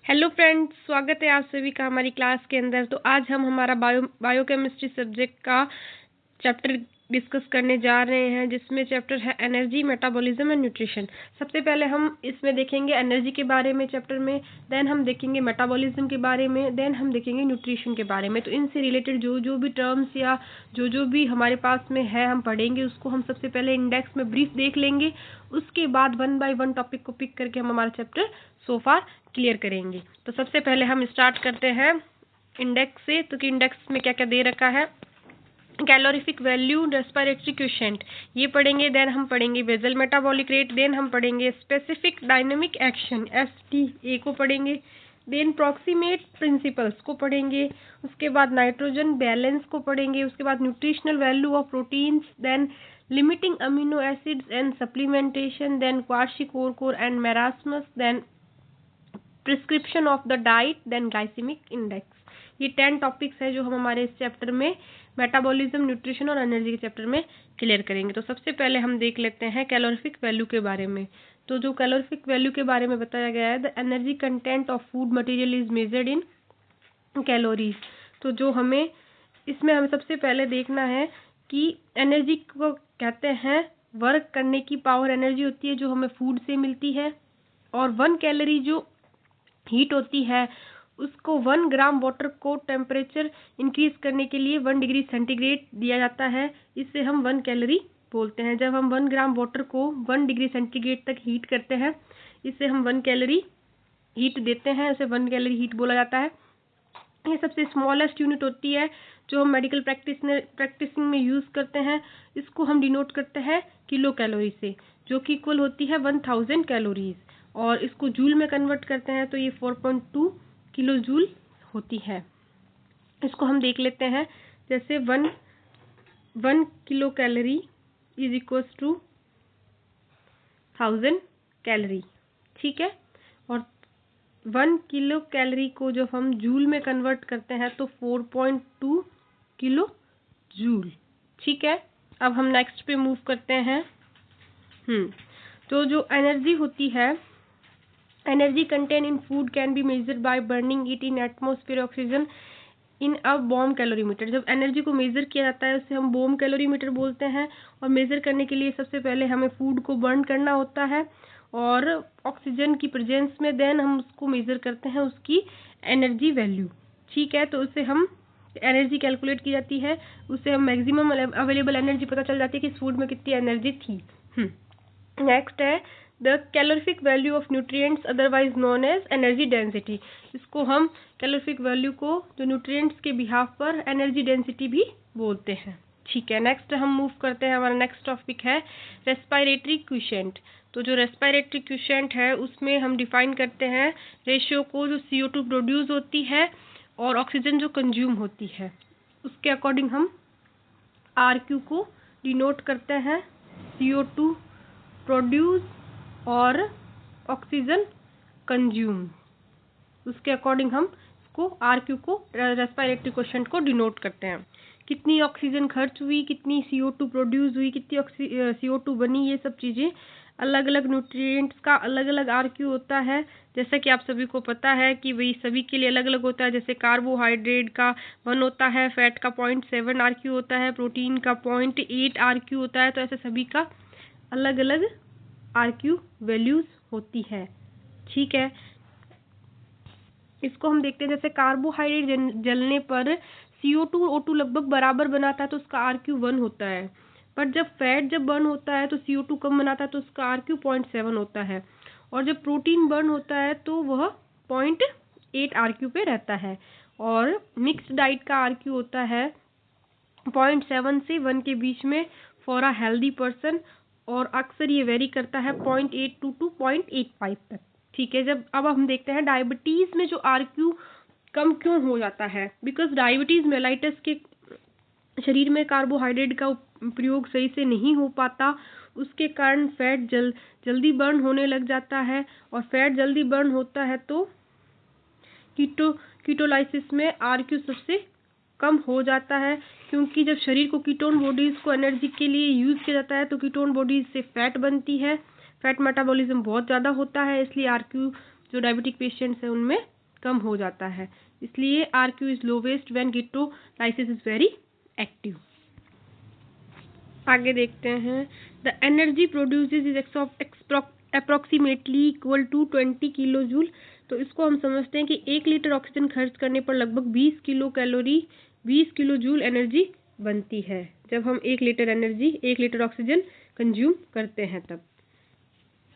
Hello friends, स्वागत है आप सभी का हमारी क्लास के अंदर। तो आज हम हमारा बायोकेमिस्ट्री सब्जेक्ट का चैप्टर डिस्कस करने जा रहे हैं, जिसमें चैप्टर है एनर्जी, मेटाबॉलिज्म एंड न्यूट्रिशन। सबसे पहले हम इसमें देखेंगे एनर्जी के बारे में चैप्टर में, देन हम देखेंगे मेटाबॉलिज्म के बारे में, देन हम देखेंगे न्यूट्रिशन के बारे में। तो इनसे रिलेटेड जो जो भी टर्म्स या जो भी हमारे पास में है हम पढ़ेंगे, उसको हम सबसे पहले इंडेक्स में ब्रीफ देख लेंगे। उसके बाद वन बाय वन टॉपिक को पिक करके हम हमारा चैप्टर सो फार क्लियर करेंगे। तो सबसे पहले हम स्टार्ट करते हैं इंडेक्स से। तो कि इंडेक्स में क्या क्या दे रखा है, कैलोरीफिक वैल्यू, रेस्पिरेटरी क्वोशिएंट ये पढ़ेंगे। देन हम पढ़ेंगे बेसल मेटाबॉलिक रेट। देन हम पढ़ेंगे स्पेसिफिक डायनेमिक एक्शन SDA को पढ़ेंगे। देन प्रॉक्सिमेट प्रिंसिपल्स को पढ़ेंगे। उसके बाद नाइट्रोजन बैलेंस को पढ़ेंगे। उसके बाद nutritional value of proteins, then limiting amino acids and supplementation, then kwashiorkor and marasmus, then prescription of the diet, then glycaemic index. ये 10 टॉपिक्स है जो हम हमारे इस चैप्टर में मेटाबॉलिज्म, न्यूट्रिशन और एनर्जी के चैप्टर में क्लियर करेंगे। तो सबसे पहले हम देख लेते हैं कैलोरीफिक वैल्यू के बारे में। तो जो कैलोरीफिक वैल्यू के बारे में बताया गया है, the energy content of food material is measured in calories. तो जो हमें इसमें हमें सबसे पहले देखना है कि एनर्जी को कहते हैं वर्क करने की पावर। एनर्जी होती है जो हमें फूड से मिलती है, और 1 कैलोरी जो हीट होती है उसको 1 ग्राम वाटर को टेम्परेचर इंक्रीज करने के लिए 1 डिग्री सेंटीग्रेड दिया जाता है। इससे हम 1 कैलोरी बोलते हैं। जब हम 1 ग्राम वाटर को 1 डिग्री सेंटीग्रेड तक हीट करते हैं, इससे हम 1 कैलोरी हीट देते हैं, उसे 1 कैलोरी हीट बोला जाता है। ये सबसे स्मॉलेस्ट यूनिट होती है जो हम मेडिकल प्रैक्टिसिंग में यूज़ करते हैं। इसको हम डिनोट करते हैं किलो कैलोरी से, जो कि इक्वल होती है 1000 कैलोरीज। और इसको जूल में कन्वर्ट करते हैं तो ये 4.2 किलो जूल होती है। इसको हम देख लेते हैं, जैसे 1 kilo calorie is equal to 1000 calorie, ठीक है। और 1 किलो कैलोरी को जब हम जूल में कन्वर्ट करते हैं तो 4.2 किलो जूल, ठीक है। अब हम नेक्स्ट पे मूव करते हैं। तो जो एनर्जी होती है, energy contain in food can be measured by burning it in atmosphere oxygen in a bomb calorimeter. जब एनर्जी को मेजर किया जाता है उसे हम बॉम कैलोरीमीटर बोलते हैं। और मेजर करने के लिए सबसे पहले हमें फूड को बर्न करना होता है और ऑक्सीजन की प्रेजेंस में, देन हम उसको मेजर करते हैं उसकी एनर्जी वैल्यू, ठीक है। तो उससे हम एनर्जी कैलकुलेट की जाती है, उससे हम मैक्सिमम अवेलेबल एनर्जी पता चल जाती है कि इस फूड में कितनी एनर्जी थी। नेक्स्ट है the calorific value of nutrients otherwise known as energy density. इसको हम कैलोरीफिक वैल्यू को जो न्यूट्रिएंट्स के बिहाफ पर एनर्जी डेंसिटी भी बोलते हैं, ठीक है। नेक्स्ट हम मूव करते हैं, हमारा नेक्स्ट टॉपिक है रेस्पिरेटरी क्वोशिएंट। तो जो रेस्पिरेटरी क्वोशिएंट है उसमें हम डिफाइन करते हैं रेशियो को, जो CO2 प्रोड्यूस होती है और ऑक्सीजन जो कंज्यूम होती है, उसके अकॉर्डिंग हम RQ को डिनोट करते हैं। CO2 प्रोड्यूस और ऑक्सीजन कंज्यूम, उसके अकॉर्डिंग हम इसको RQ को, रेस्पिरेटरी क्वोशिएंट को डिनोट करते हैं। कितनी ऑक्सीजन खर्च हुई, कितनी CO2 प्रोड्यूस हुई, कितनी CO2 बनी, ये सब चीज़ें अलग अलग न्यूट्रिएंट्स का अलग अलग RQ होता है। जैसा कि आप सभी को पता है कि वही सभी के लिए अलग अलग होता है। जैसे कार्बोहाइड्रेट का 1 होता है, फैट का 0.7 RQ होता है, प्रोटीन का 0.8 RQ होता है। तो ऐसे सभी का अलग अलग RQ वैल्यूज होती है, ठीक है। इसको हम देखते हैं, जैसे कार्बोहाइड्रेट जलने पर CO2 O2 लगभग बराबर बनाता है तो उसका RQ 1 होता है। पर जब फैट जब बर्न होता है तो CO2 कम बनाता है तो उसका RQ 0.7 होता है। और जब प्रोटीन बर्न होता है तो वह 0.8 RQ पे रहता है। और मिक्स्ड डाइट का RQ होता है 0.7 से 1 के बीच में फॉर अ हेल्दी पर्सन, और अक्सर ये वेरी करता है 0.82 टू 0.85 तक, ठीक है। जब अब हम देखते हैं डायबिटीज़ में जो RQ कम क्यों हो जाता है, बिकॉज डायबिटीज़ मेलाइटस के शरीर में कार्बोहाइड्रेट का प्रयोग सही से नहीं हो पाता, उसके कारण फैट जल्दी बर्न होने लग जाता है। और फैट जल्दी बर्न होता है तो कीटोलाइसिस में RQ सबसे कम हो जाता है, क्योंकि जब शरीर को कीटोन बॉडीज़ को एनर्जी के लिए यूज़ किया जाता है तो कीटोन बॉडीज़ से फैट बनती है। फैट मेटाबॉलिज्म बहुत ज़्यादा होता है, इसलिए RQ जो डायबिटिक पेशेंट्स हैं उनमें कम हो जाता है, इसलिए RQ is lowest when glycerolysis is very active. आगे देखते हैं, the energy produces is approximately equal to 20 kilo joule. तो इसको हम समझते हैं कि 1 लीटर ऑक्सीजन खर्च करने पर लगभग 20 किलो जूल एनर्जी बनती है, जब हम 1 लीटर ऑक्सीजन कंज्यूम करते हैं तब।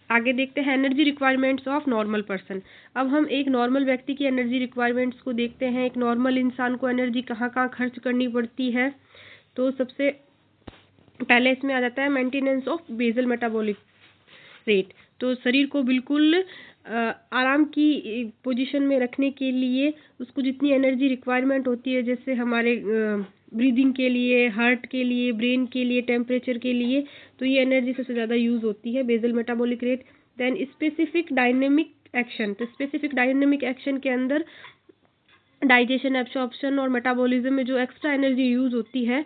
आगे देखते हैं energy requirements of normal person. अब हम एक नॉर्मल व्यक्ति की एनर्जी रिक्वायरमेंट्स को देखते हैं। एक नॉर्मल इंसान को एनर्जी कहाँ कहाँ खर्च करनी पड़ती है। तो सबसे पहले इसमें आ जाता है maintenance of basal metabolic rate. तो शरीर को बिल्कुल आराम की पोजीशन में रखने के लिए उसको जितनी एनर्जी रिक्वायरमेंट होती है, जैसे हमारे ब्रीदिंग के लिए, हार्ट के लिए, ब्रेन के लिए, टेम्परेचर के लिए, तो ये एनर्जी सबसे ज़्यादा यूज़ होती है, basal metabolic rate. Then specific dynamic action. तो स्पेसिफिक डायनेमिक एक्शन के अंदर डाइजेशन, एब्सॉर्प्शन और मेटाबॉलिज्म में जो एक्स्ट्रा एनर्जी यूज़ होती है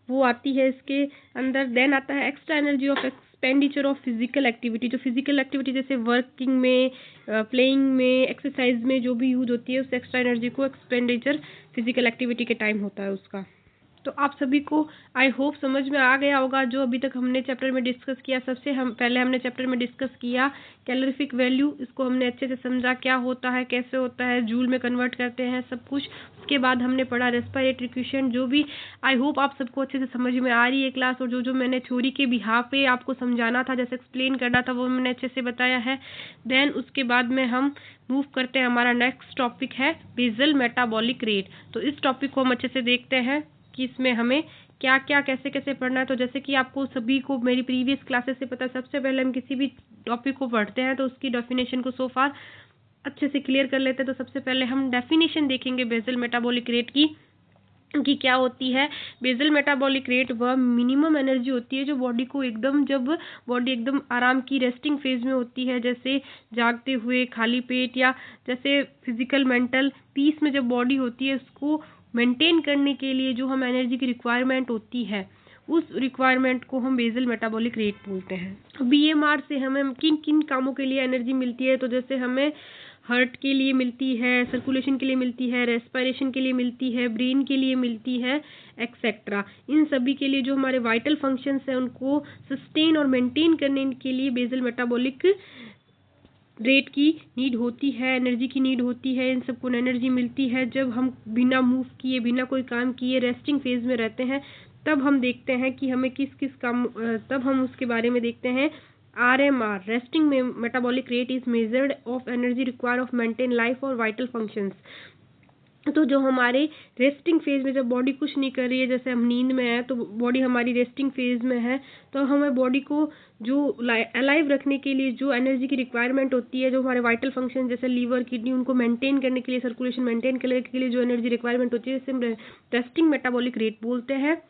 वो आती है इसके अंदर। देन आता है extra energy of expenditure of physical activity. जो फिजिकल एक्टिविटी जैसे वर्किंग में, प्लेइंग में, एक्सरसाइज में जो भी यूज होती है, उस एक्स्ट्रा एनर्जी को एक्सपेंडिचर फिजिकल एक्टिविटी के टाइम होता है उसका। तो आप सभी को आई होप समझ में आ गया होगा जो अभी तक हमने चैप्टर में डिस्कस किया। पहले हमने चैप्टर में डिस्कस किया कैलोरीफिक वैल्यू, इसको हमने अच्छे से समझा, क्या होता है, कैसे होता है, जूल में कन्वर्ट करते हैं, सब कुछ। उसके बाद हमने पढ़ा रेस्पिरेटरी क्वेश्चन, जो भी आई होप आप सबको अच्छे से समझ में आ रही है क्लास, और जो मैंने थ्योरी के बिहाफ पे आपको समझाना था, जैसे एक्सप्लेन करना था, वो मैंने अच्छे से बताया है। देन उसके बाद में हम मूव करते हैं, हमारा नेक्स्ट टॉपिक है बेसल मेटाबॉलिक रेट। तो इस टॉपिक को हम अच्छे से देखते हैं कि इसमें हमें क्या क्या कैसे कैसे पढ़ना है। तो जैसे कि आपको सभी को मेरी प्रीवियस क्लासेस से पता है, सबसे पहले हम किसी भी टॉपिक को पढ़ते हैं तो उसकी डेफिनेशन को सो फार अच्छे से क्लियर कर लेते हैं। तो सबसे पहले हम डेफिनेशन देखेंगे बेसल मेटाबॉलिक रेट की क्या होती है। बेसल मेटाबॉलिक रेट वह मिनिमम एनर्जी होती है जो बॉडी को जब बॉडी एकदम आराम की रेस्टिंग फेज में होती है, जैसे जागते हुए, खाली पेट, या जैसे फिजिकल मेंटल पीस में जब बॉडी होती है, उसको मेंटेन करने के लिए जो हम एनर्जी की रिक्वायरमेंट होती है, उस रिक्वायरमेंट को हम बेसल मेटाबॉलिक रेट बोलते हैं। BMR से हमें किन किन कामों के लिए एनर्जी मिलती है। तो जैसे हमें हार्ट के लिए मिलती है, सर्कुलेशन के लिए मिलती है, रेस्पिरेशन के लिए मिलती है, ब्रेन के लिए मिलती है, एक्सेट्रा। इन सभी के लिए जो हमारे वाइटल फंक्शंस हैं उनको सस्टेन और मेंटेन करने के लिए बेसल मेटाबॉलिक रेट की नीड होती है, एनर्जी की नीड होती है। इन सबको एनर्जी मिलती है जब हम बिना मूव किए, बिना कोई काम किए रेस्टिंग फेज में रहते हैं। तब हम देखते हैं कि हमें किस किस काम, तब हम उसके बारे में देखते हैं। RMR रेस्टिंग में metabolic rate is measured of energy require of maintain life और वाइटल फंक्शंस। तो जो हमारे रेस्टिंग फेज में जब बॉडी कुछ नहीं कर रही है, जैसे हम नींद में है तो बॉडी हमारी रेस्टिंग फेज में है, तो हमें बॉडी को जो अलाइव रखने के लिए जो एनर्जी की रिक्वायरमेंट होती है, जो हमारे वाइटल फंक्शन जैसे लीवर, किडनी, उनको मेंटेन करने के लिए, सर्कुलेशन मेंटेन करने के लिए जो एनर्जी रिक्वायरमेंट होती है, इसे हम रेस्टिंग मेटाबॉलिक रेट बोलते हैं।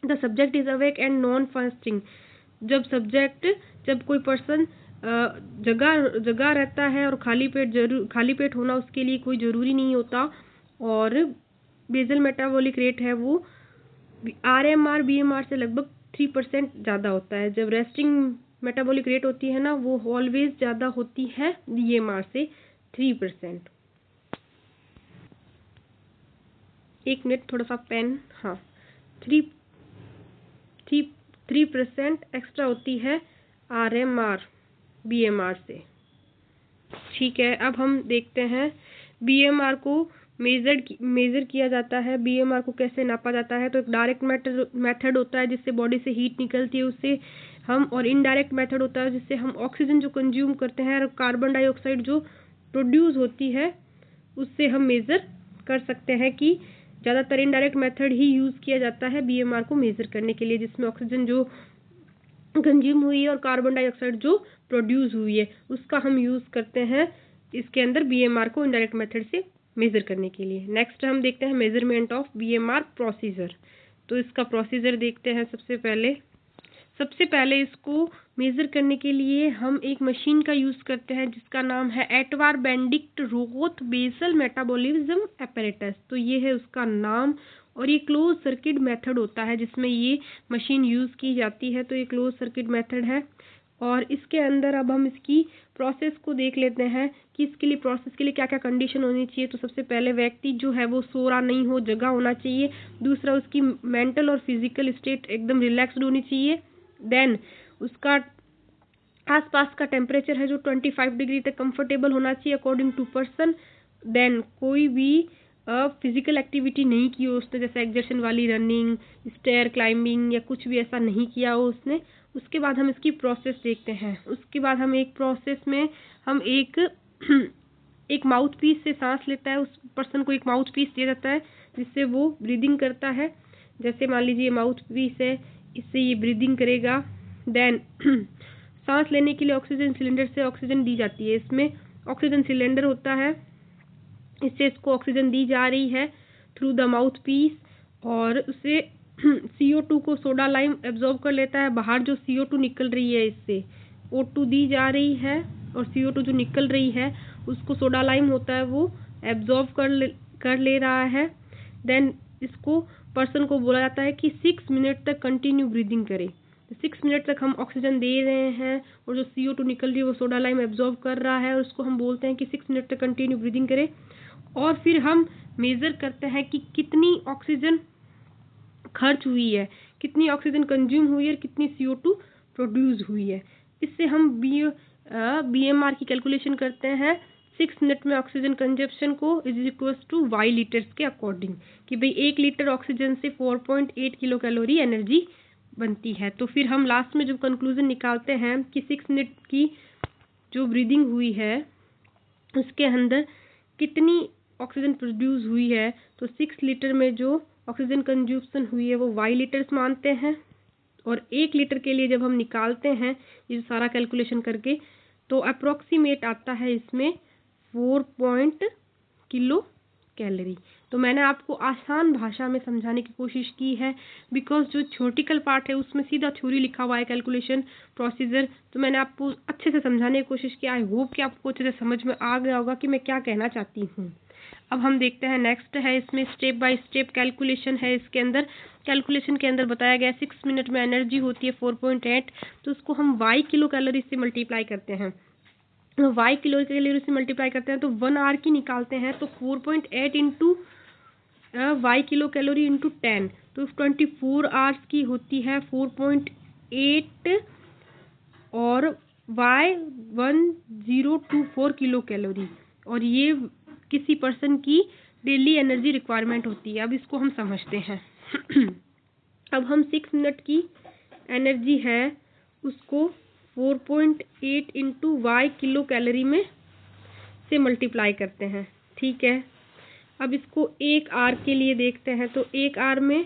The subject is awake and non fasting. जब कोई पर्सन जगा रहता है और खाली पेट होना उसके लिए कोई ज़रूरी नहीं होता। और बेसल मेटाबॉलिक रेट है वो RMR BMR से लगभग 3% ज़्यादा होता है। जब रेस्टिंग मेटाबॉलिक रेट होती है ना, वो ऑलवेज ज़्यादा होती है BMR से 3%। एक मिनट, थोड़ा सा पेन, हाँ, 3% एक्स्ट्रा होती है RMR BMR से। ठीक है, अब हम देखते हैं BMR को मेजर किया जाता है। BMR को कैसे नापा जाता है। तो एक डायरेक्ट मेथड होता है जिससे बॉडी से हीट निकलती है, उससे हम, और इनडायरेक्ट मेथड होता है जिससे हम ऑक्सीजन जो कंज्यूम करते हैं और कार्बन डाइऑक्साइड जो प्रोड्यूस होती है, उससे हम मेज़र कर सकते हैं कि ज़्यादातर इनडायरेक्ट मेथड ही यूज़ किया जाता है BMR को मेज़र करने के लिए, जिसमें ऑक्सीजन जो कंज्यूम हुई है और कार्बन डाइऑक्साइड जो प्रोड्यूस हुई है उसका हम यूज़ करते हैं इसके अंदर BMR को इनडायरेक्ट मेथड से मेज़र करने के लिए। नेक्स्ट हम देखते हैं मेजरमेंट ऑफ BMR प्रोसीजर। तो इसका प्रोसीजर देखते हैं। सबसे पहले इसको मेज़र करने के लिए हम एक मशीन का यूज़ करते हैं जिसका नाम है Atwater Benedict Roth basal metabolism apparatus। तो ये है उसका नाम, और ये क्लोज सर्किट मेथड होता है जिसमें ये मशीन यूज़ की जाती है। तो ये क्लोज सर्किट मेथड है। और इसके अंदर अब हम इसकी प्रोसेस को देख लेते हैं कि इसके लिए प्रोसेस के लिए क्या क्या कंडीशन होनी चाहिए। तो सबसे पहले व्यक्ति जो है वो सो रहा नहीं हो, जगह होना चाहिए। दूसरा, उसकी मेंटल और फिजिकल स्टेट एकदम रिलैक्स्ड होनी चाहिए। देन उसका आसपास का टेम्परेचर है जो 25 डिग्री तक कंफर्टेबल होना चाहिए अकॉर्डिंग टू पर्सन। देन कोई भी फिजिकल एक्टिविटी नहीं की हो उसने, जैसे एक्सर्शन वाली रनिंग, स्टेयर क्लाइंबिंग या कुछ भी ऐसा नहीं किया हो उसने। उसके बाद हम इसकी प्रोसेस देखते हैं। उसके बाद हम एक प्रोसेस में हम एक माउथ पीस से सांस लेता है। उस पर्सन को एक माउथ पीस दिया जाता है जिससे वो ब्रीदिंग करता है। जैसे मान लीजिए माउथ पीस है, इससे ये ब्रीदिंग करेगा। देन सांस लेने के लिए ऑक्सीजन सिलेंडर से ऑक्सीजन दी जाती है। इसमें ऑक्सीजन सिलेंडर होता है, इससे इसको ऑक्सीजन दी जा रही है थ्रू द माउथ पीस, और उससे CO2 को सोडा लाइम एब्जॉर्ब कर लेता है। बाहर जो CO2 निकल रही है इससे O2 दी जा रही है, और CO2 जो निकल रही है उसको सोडा लाइम होता है वो एब्जॉर्ब कर ले रहा है। देन इसको पर्सन को बोला जाता है कि 6 मिनट तक कंटिन्यू ब्रीदिंग करे। 6 मिनट तक हम ऑक्सीजन दे रहे हैं और जो CO2 निकल रही है वो सोडा लाइम एब्जॉर्ब कर रहा है, और उसको हम बोलते हैं कि 6 मिनट तक कंटिन्यू ब्रीदिंग करे। और फिर हम मेजर करते हैं कि कितनी ऑक्सीजन खर्च हुई है, कितनी ऑक्सीजन कंज्यूम हुई है और कितनी CO2 प्रोड्यूस हुई है। इससे हम BMR की कैलकुलेशन करते हैं 6 मिनट में ऑक्सीजन कंजप्शन को is equal to Y liters के अकॉर्डिंग, कि भाई 1 लीटर ऑक्सीजन से 4.8 किलो कैलोरी एनर्जी बनती है। तो फिर हम लास्ट में जब कंक्लूजन निकालते हैं कि 6 मिनट की जो ब्रीदिंग हुई है उसके अंदर कितनी ऑक्सीजन प्रोड्यूस हुई है, तो 6 लीटर में जो ऑक्सीजन कंज्यूम्शन हुई है वो वाई लीटर्स मानते हैं। और 1 लीटर के लिए जब हम निकालते हैं ये सारा कैलकुलेशन करके, तो अप्रोक्सीमेट आता है इसमें 4 किलो कैलोरी। तो मैंने आपको आसान भाषा में समझाने की कोशिश की है, बिकॉज जो थ्योरेटिकल पार्ट है उसमें सीधा थ्योरी लिखा हुआ है, कैलकुलेशन प्रोसीजर। तो मैंने आपको अच्छे से समझाने की कोशिश की। आई होप कि आपको अच्छे से समझ में आ गया होगा कि मैं क्या कहना चाहती हूँ। अब हम देखते हैं नेक्स्ट है, इसमें स्टेप बाय स्टेप कैलकुलेशन है। इसके अंदर कैलकुलेशन के अंदर बताया गया 6 मिनट में एनर्जी होती है 4.8, तो उसको हम वाई किलो कैलोरी से मल्टीप्लाई करते हैं। वाई किलो कैलोरी से मल्टीप्लाई करते हैं तो 1 आवर की निकालते हैं, तो 4.8 into Y kilo calorie into 10, तो 24 आवर्स की होती है 4.8 और वाई 1024 किलो कैलोरी। और ये किसी पर्सन की डेली एनर्जी रिक्वायरमेंट होती है। अब इसको हम समझते हैं। अब हम 6 मिनट की एनर्जी है उसको 4.8 इंटू वाई किलो कैलोरी में से मल्टीप्लाई करते हैं, ठीक है। अब इसको 1 आवर के लिए देखते हैं, तो 1 आवर में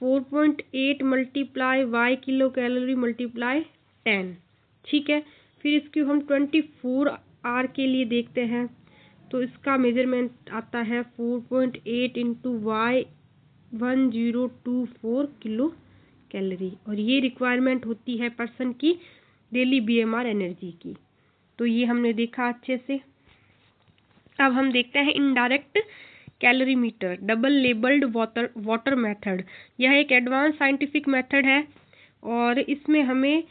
4.8 multiply Y kilo calorie multiply 10, ठीक है। फिर इसकी हम 24 आवर के लिए देखते हैं, तो इसका मेजरमेंट आता है 4.8 इंटू वाई 1024 किलो कैलोरी, और ये रिक्वायरमेंट होती है पर्सन की डेली BMR एनर्जी की। तो ये हमने देखा अच्छे से। अब हम देखते हैं indirect calorimeter double labelled water method. यह एक एडवांस साइंटिफिक मेथड है, और इसमें हमें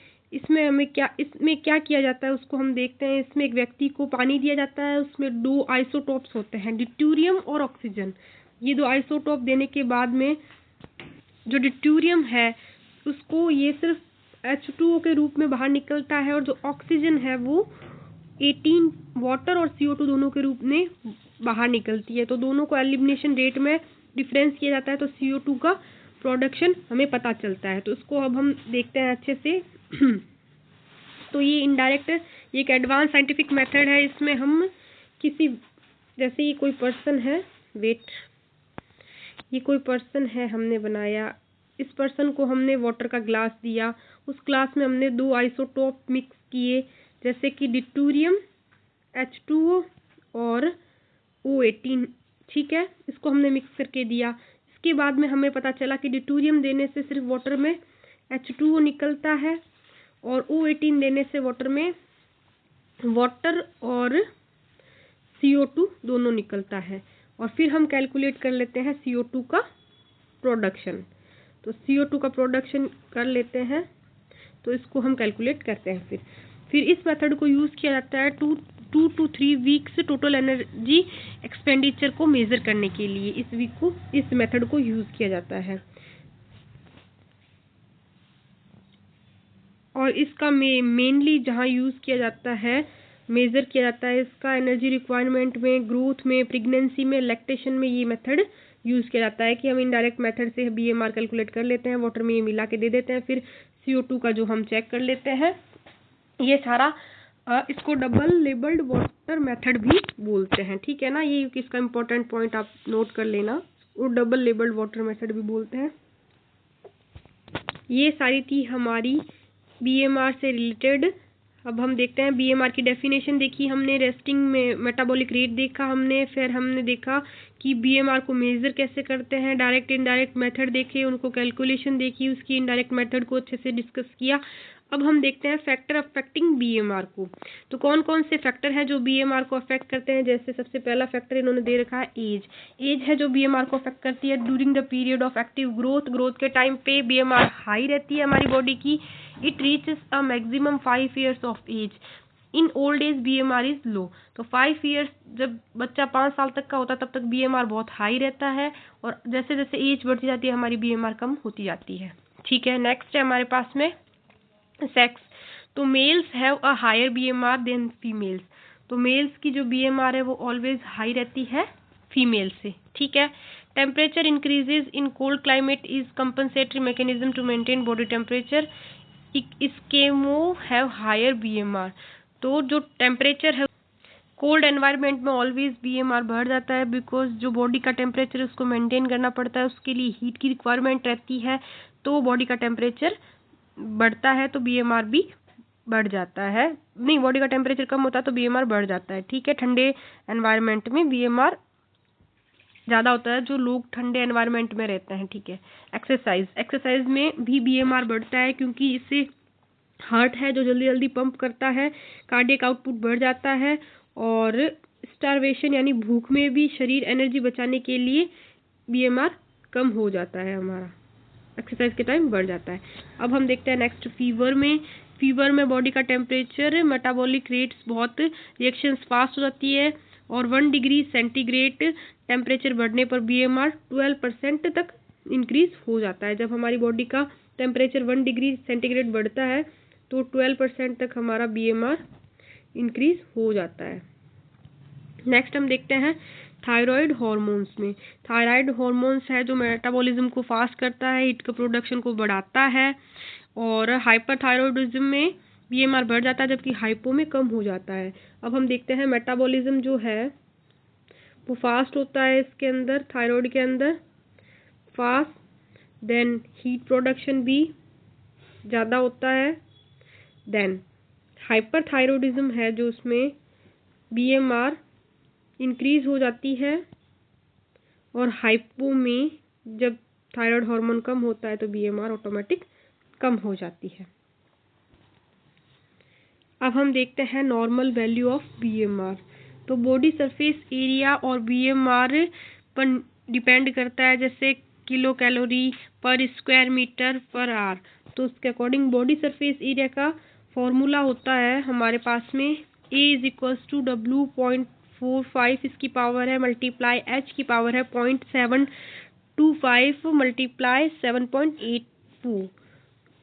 क्या किया जाता है उसको हम देखते हैं। इसमें एक व्यक्ति को पानी दिया जाता है, उसमें 2 आइसोटोप्स होते हैं, ड्यूटेरियम और ऑक्सीजन। ये 2 आइसोटोप देने के बाद में जो ड्यूटेरियम है उसको ये सिर्फ H2O के रूप में बाहर निकलता है, और जो ऑक्सीजन है वो 18 वाटर और CO2 दोनों के रूप में बाहर निकलती है। तो दोनों को एलिमिनेशन रेट में डिफरेंस किया जाता है, तो CO2 का प्रोडक्शन हमें पता चलता है। तो इसको अब हम देखते हैं अच्छे से। तो ये इनडायरेक्ट, ये एक एडवांस साइंटिफिक मेथड है। इसमें हम किसी, जैसे ये कोई पर्सन है, ये कोई पर्सन है हमने बनाया, इस पर्सन को हमने वाटर का ग्लास दिया, उस ग्लास में हमने 2 आइसोटोप मिक्स किए, जैसे कि ड्यूटेरियम H2O और O18, ठीक है। इसको हमने मिक्स करके दिया। इसके बाद में हमें पता चला कि ड्यूटेरियम देने से सिर्फ वाटर में H2O निकलता है, और O18 देने से वाटर में वाटर और CO2 दोनों निकलता है। और फिर हम कैलकुलेट कर लेते हैं CO2 का प्रोडक्शन। तो CO2 का प्रोडक्शन कर लेते हैं। तो इसको हम कैलकुलेट करते हैं। फिर इस मेथड को यूज़ किया जाता है 2 to 3 weeks total energy expenditure को मेज़र करने के लिए। इस मेथड को यूज़ किया जाता है और इसका मेनली जहाँ यूज़ किया जाता है, मेज़र किया जाता है इसका एनर्जी रिक्वायरमेंट में, ग्रोथ में, प्रेगनेंसी में, लैक्टेशन में ये मेथड यूज़ किया जाता है कि हम इनडायरेक्ट मेथड से BMR कैलकुलेट कर लेते हैं, वाटर में ये मिला के दे देते हैं, फिर CO2 का जो हम चेक कर लेते हैं। ये सारा इसको डबल लेबल्ड वाटर मेथड भी बोलते हैं, ठीक है ना। ये इसका इम्पोर्टेंट पॉइंट आप नोट कर लेना, वो डबल लेबल्ड वाटर मेथड भी बोलते हैं। ये सारी थी हमारी BMR से रिलेटेड। अब हम देखते हैं BMR की डेफिनेशन देखी हमने, रेस्टिंग में मेटाबॉलिक रेट देखा हमने, फिर हमने देखा कि BMR को मेज़र कैसे करते हैं, डायरेक्ट इनडायरेक्ट मेथड देखे, उनको कैलकुलेशन देखी, उसकी इनडायरेक्ट मेथड को अच्छे से डिस्कस किया। अब हम देखते हैं फैक्टर अफेक्टिंग BMR को। तो कौन कौन से फैक्टर हैं जो BMR को अफेक्ट करते हैं। जैसे सबसे पहला फैक्टर इन्होंने दे रखा है एज है जो BMR को अफेक्ट करती है। During the period of active growth के टाइम पे BMR हाई रहती है हमारी बॉडी की। It reaches a maximum 5 years of age. In old age BMR is low. तो 5 years, जब बच्चा 5 साल तक का होता है तब तक BMR बहुत हाई रहता है, और जैसे जैसे एज बढ़ती जाती है हमारी BMR कम होती जाती है, ठीक है। नेक्स्ट है हमारे पास में सेक्स। तो males have a higher BMR then females. तो मेल्स की जो BMR है वो ऑलवेज हाई रहती है फीमेल से, ठीक है। Temperature increases in cold climate is compensatory mechanism to maintain body temperature. Eskimos have higher BMR। तो जो टेम्परेचर है कोल्ड एनवायरनमेंट में ऑलवेज BMR बढ़ जाता है, बिकॉज जो बॉडी का टेम्परेचर उसको मेंटेन करना पड़ता है, उसके लिए हीट की रिक्वायरमेंट रहती है, तो बॉडी का टेम्परेचर बढ़ता है तो BMR भी बढ़ जाता है। नहीं, बॉडी का टेम्परेचर कम होता है तो BMR बढ़ जाता है, ठीक है। ठंडे एनवायरनमेंट में BMR ज़्यादा होता है, जो लोग ठंडे एनवायरनमेंट में रहते हैं, ठीक है। एक्सरसाइज में भी BMR बढ़ता है, क्योंकि इससे हार्ट है जो जल्दी जल्दी पंप करता है, कार्डियक आउटपुट बढ़ जाता है, और स्टारवेशन यानी भूख में भी शरीर एनर्जी बचाने के लिए BMR कम हो जाता है हमारा, एक्सरसाइज के टाइम बढ़ जाता है। अब हम देखते हैं नेक्स्ट फीवर में बॉडी का टेम्परेचर, मेटाबॉलिक रेट्स बहुत रिएक्शंस फास्ट हो जाती है, और 1 डिग्री सेंटीग्रेड टेम्परेचर बढ़ने पर BMR 12% तक इंक्रीज हो जाता है। जब हमारी बॉडी का टेम्परेचर 1 डिग्री सेंटीग्रेड बढ़ता है तो 12% तक हमारा BMR इंक्रीज हो जाता है। नेक्स्ट हम देखते हैं थायराइड हार्मोन्स में। थायराइड हार्मोन्स है जो मेटाबॉलिज्म को फास्ट करता है, हीट का प्रोडक्शन को बढ़ाता है, और हाइपरथायरॉयडिज्म में BMR बढ़ जाता है जबकि हाइपो में कम हो जाता है। अब हम देखते हैं मेटाबॉलिज्म जो है वो फास्ट होता है इसके अंदर, थायराइड के अंदर फास्ट, देन हीट प्रोडक्शन भी ज़्यादा होता है, देन हाइपरथायरॉयडिज्म है जो उसमें BMR इंक्रीज हो जाती है, और हाइपो में जब थायराइड हार्मोन कम होता है तो BMR ऑटोमेटिक कम हो जाती है। अब हम देखते हैं नॉर्मल वैल्यू ऑफ BMR। तो बॉडी सरफेस एरिया और BMR पर डिपेंड करता है, जैसे किलो कैलोरी पर स्क्वायर मीटर पर आवर। तो उसके अकॉर्डिंग बॉडी सरफेस एरिया का फॉर्मूला होता है हमारे पास में A is equals to W.45 इसकी पावर है, मल्टीप्लाई H की पावर है 0.725 मल्टीप्लाई 7.82।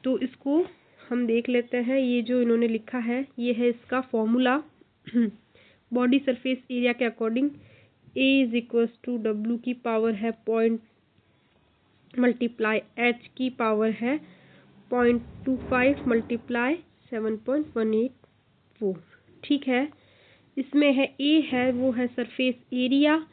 तो इसको हम देख लेते हैं, ये जो इन्होंने लिखा है ये है इसका फॉर्मूला बॉडी सरफेस एरिया के according. A is equals to W की पावर है पॉइंट मल्टीप्लाई H की पावर है 0.25 मल्टीप्लाई 7.184, ठीक है। इसमें है A है वो है सरफेस एरिया,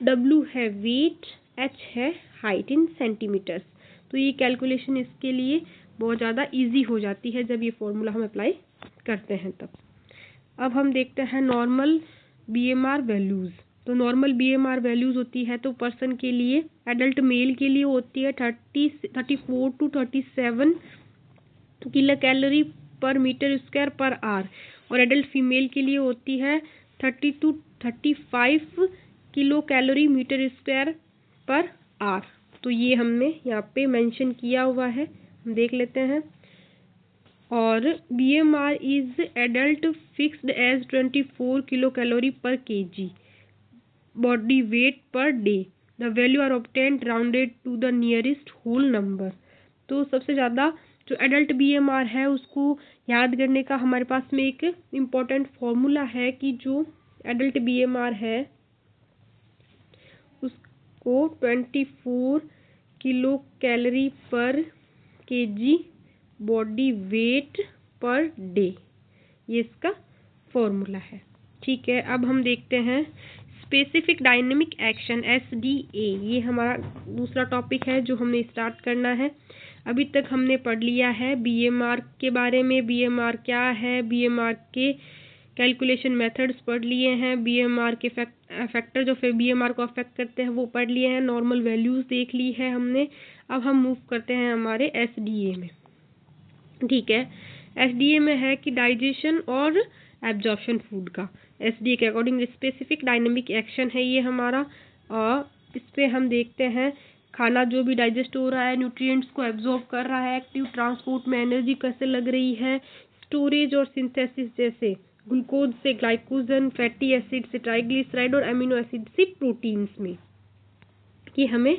W है वेट, H है हाइट इन सेंटीमीटर्स। तो ये कैलकुलेशन इसके लिए बहुत ज़्यादा इजी हो जाती है जब ये फॉर्मूला हम अप्लाई करते हैं तब। अब हम देखते हैं नॉर्मल BMR वैल्यूज़। तो नॉर्मल BMR वैल्यूज़ होती है तो पर्सन के लिए, एडल्ट मेल के लिए होती है 34 to 37 किलो कैलोरी पर मीटर स्क्वायर पर आवर, और एडल्ट फीमेल के लिए होती है 30 to 35 kilo calorie meter square पर आवर। तो ये हमने यहाँ पे मेंशन किया हुआ है, हम देख लेते हैं। और BMR is adult fixed as 24 kilocalorie per kg body weight per day. The value are obtained rounded to the nearest whole number. तो सबसे ज़्यादा जो एडल्ट BMR है उसको याद करने का हमारे पास में एक इम्पॉर्टेंट फॉर्मूला है कि जो एडल्ट BMR है उसको 24 किलो कैलोरी पर KG body weight per day, ये इसका फॉर्मूला है। ठीक है, अब हम देखते हैं स्पेसिफिक डायनेमिक एक्शन SDA। ये हमारा दूसरा टॉपिक है जो हमने स्टार्ट करना है। अभी तक हमने पढ़ लिया है BMR के बारे में, BMR क्या है, BMR के कैलकुलेशन मेथड्स पढ़ लिए हैं, BMR के फैक्टर जो फिर BMR को अफेक्ट करते हैं वो पढ़ लिए हैं, नॉर्मल वैल्यूज़ देख ली है हमने। अब हम मूव करते हैं हमारे SDA में। ठीक है, SDA में है कि डाइजेशन और एब्जॉर्प्शन फूड का। SDA के अकॉर्डिंग स्पेसिफिक डायनेमिक एक्शन है ये हमारा। और इस पे हम देखते हैं खाना जो भी डाइजेस्ट हो रहा है, न्यूट्रिएंट्स को एब्जॉर्ब कर रहा है, एक्टिव ट्रांसपोर्ट में एनर्जी कैसे लग रही है, स्टोरेज और सिंथेसिस जैसे ग्लूकोज से ग्लाइकोजन, फैटी एसिड से ट्राइग्लिसराइड और अमीनो एसिड से प्रोटीन्स में, कि हमें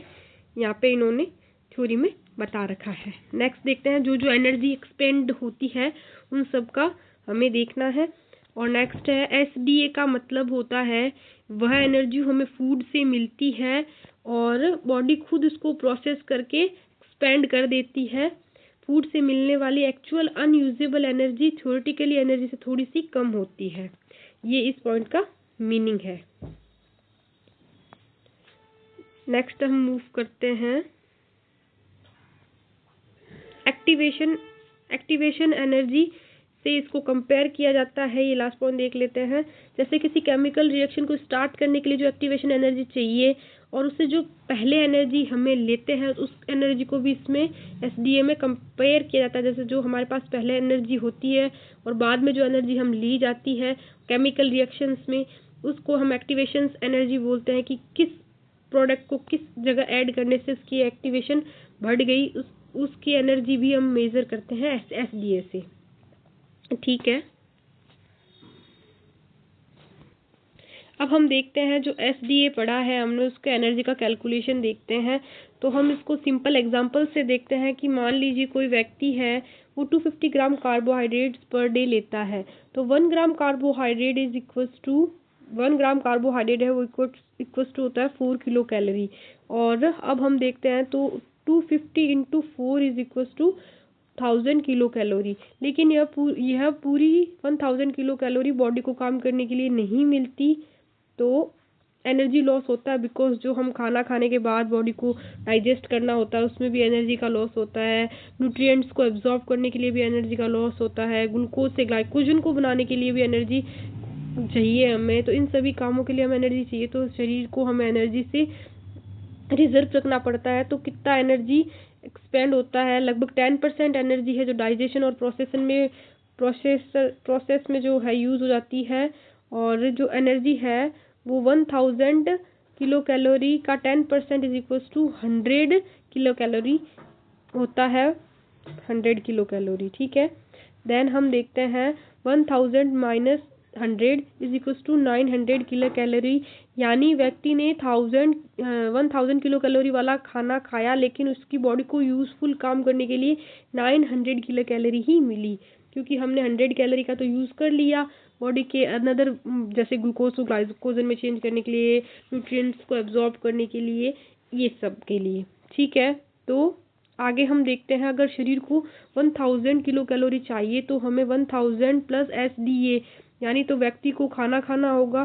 यहाँ पे इन्होंने थ्योरी में बता रखा है। नेक्स्ट देखते हैं जो जो एनर्जी एक्सपेंड होती है उन सब का हमें देखना है। और नेक्स्ट है SDA का मतलब होता है वह एनर्जी हमें फूड से मिलती है और बॉडी खुद इसको प्रोसेस करके एक्सपेंड कर देती है। फूड से मिलने वाली actual unusable energy theoretically energy से थोड़ी सी कम होती है। ये इस पॉइंट का मीनिंग है। नेक्स्ट हम मूव करते हैं एक्टिवेशन एनर्जी से इसको कंपेयर किया जाता है। ये लास्ट पॉइंट देख लेते हैं। जैसे किसी केमिकल रिएक्शन को स्टार्ट करने के लिए जो एक्टिवेशन एनर्जी चाहिए और उससे जो पहले एनर्जी हमें लेते हैं उस एनर्जी को भी इसमें SDA में कंपेयर किया जाता है। जैसे जो हमारे पास पहले एनर्जी होती है और बाद में जो एनर्जी हम ली जाती है केमिकल रिएक्शंस में, उसको हम एक्टिवेशन एनर्जी बोलते हैं कि किस प्रोडक्ट को किस जगह ऐड करने से उसकी एक्टिवेशन बढ़ गई, उसकी एनर्जी भी हम मेजर करते हैं SDA से। ठीक है, अब हम देखते हैं जो SDA पढ़ा है हमने उसके एनर्जी का कैलकुलेशन देखते हैं। तो हम इसको सिंपल एग्जांपल से देखते हैं कि मान लीजिए कोई व्यक्ति है वो 250 ग्राम कार्बोहाइड्रेट्स पर डे लेता है। तो 1 gram carbohydrate is equals to 1 gram carbohydrate है वो इक्वल्स टू होता है 4 किलो कैलोरी। और अब हम देखते हैं तो 250 into 4 is equals to 1000 kilo calorie. लेकिन यह पूरी 1000 किलो कैलोरी बॉडी को काम करने के लिए नहीं मिलती, तो एनर्जी लॉस होता है। बिकॉज जो हम खाना खाने के बाद बॉडी को डाइजेस्ट करना होता है उसमें भी एनर्जी का लॉस होता है, न्यूट्रिएंट्स को एब्जॉर्ब करने के लिए भी एनर्जी का लॉस होता है, ग्लूकोज से ग्लाइकोजन को बनाने के लिए भी एनर्जी चाहिए हमें। तो इन सभी कामों के लिए हमें एनर्जी चाहिए, तो शरीर को हमें एनर्जी से रिजर्व रखना पड़ता है। तो कितना एनर्जी एक्सपेंड होता है, लगभग 10% एनर्जी है जो डाइजेशन और प्रोसेस में जो है यूज़ हो जाती है। और जो एनर्जी है वो 1000 किलो कैलोरी का 10% is equals to 100 kilo calorie होता है, 100 किलो कैलोरी। ठीक है, देन हम देखते हैं 1000 minus 100 is equals to 900 kilo calorie. यानी व्यक्ति ने 1000 किलो कैलोरी वाला खाना खाया लेकिन उसकी बॉडी को यूज़फुल काम करने के लिए 900 किलो कैलोरी ही मिली, क्योंकि हमने 100 कैलोरी का तो यूज़ कर लिया बॉडी के अनदर जैसे ग्लूकोज को ग्लाइकोजन में चेंज करने के लिए, न्यूट्रिएंट्स को एब्जॉर्ब करने के लिए, ये सब के लिए। ठीक है, तो आगे हम देखते हैं अगर शरीर को 1000 किलो कैलोरी चाहिए तो हमें 1000 प्लस SDA यानी तो व्यक्ति को खाना खाना होगा।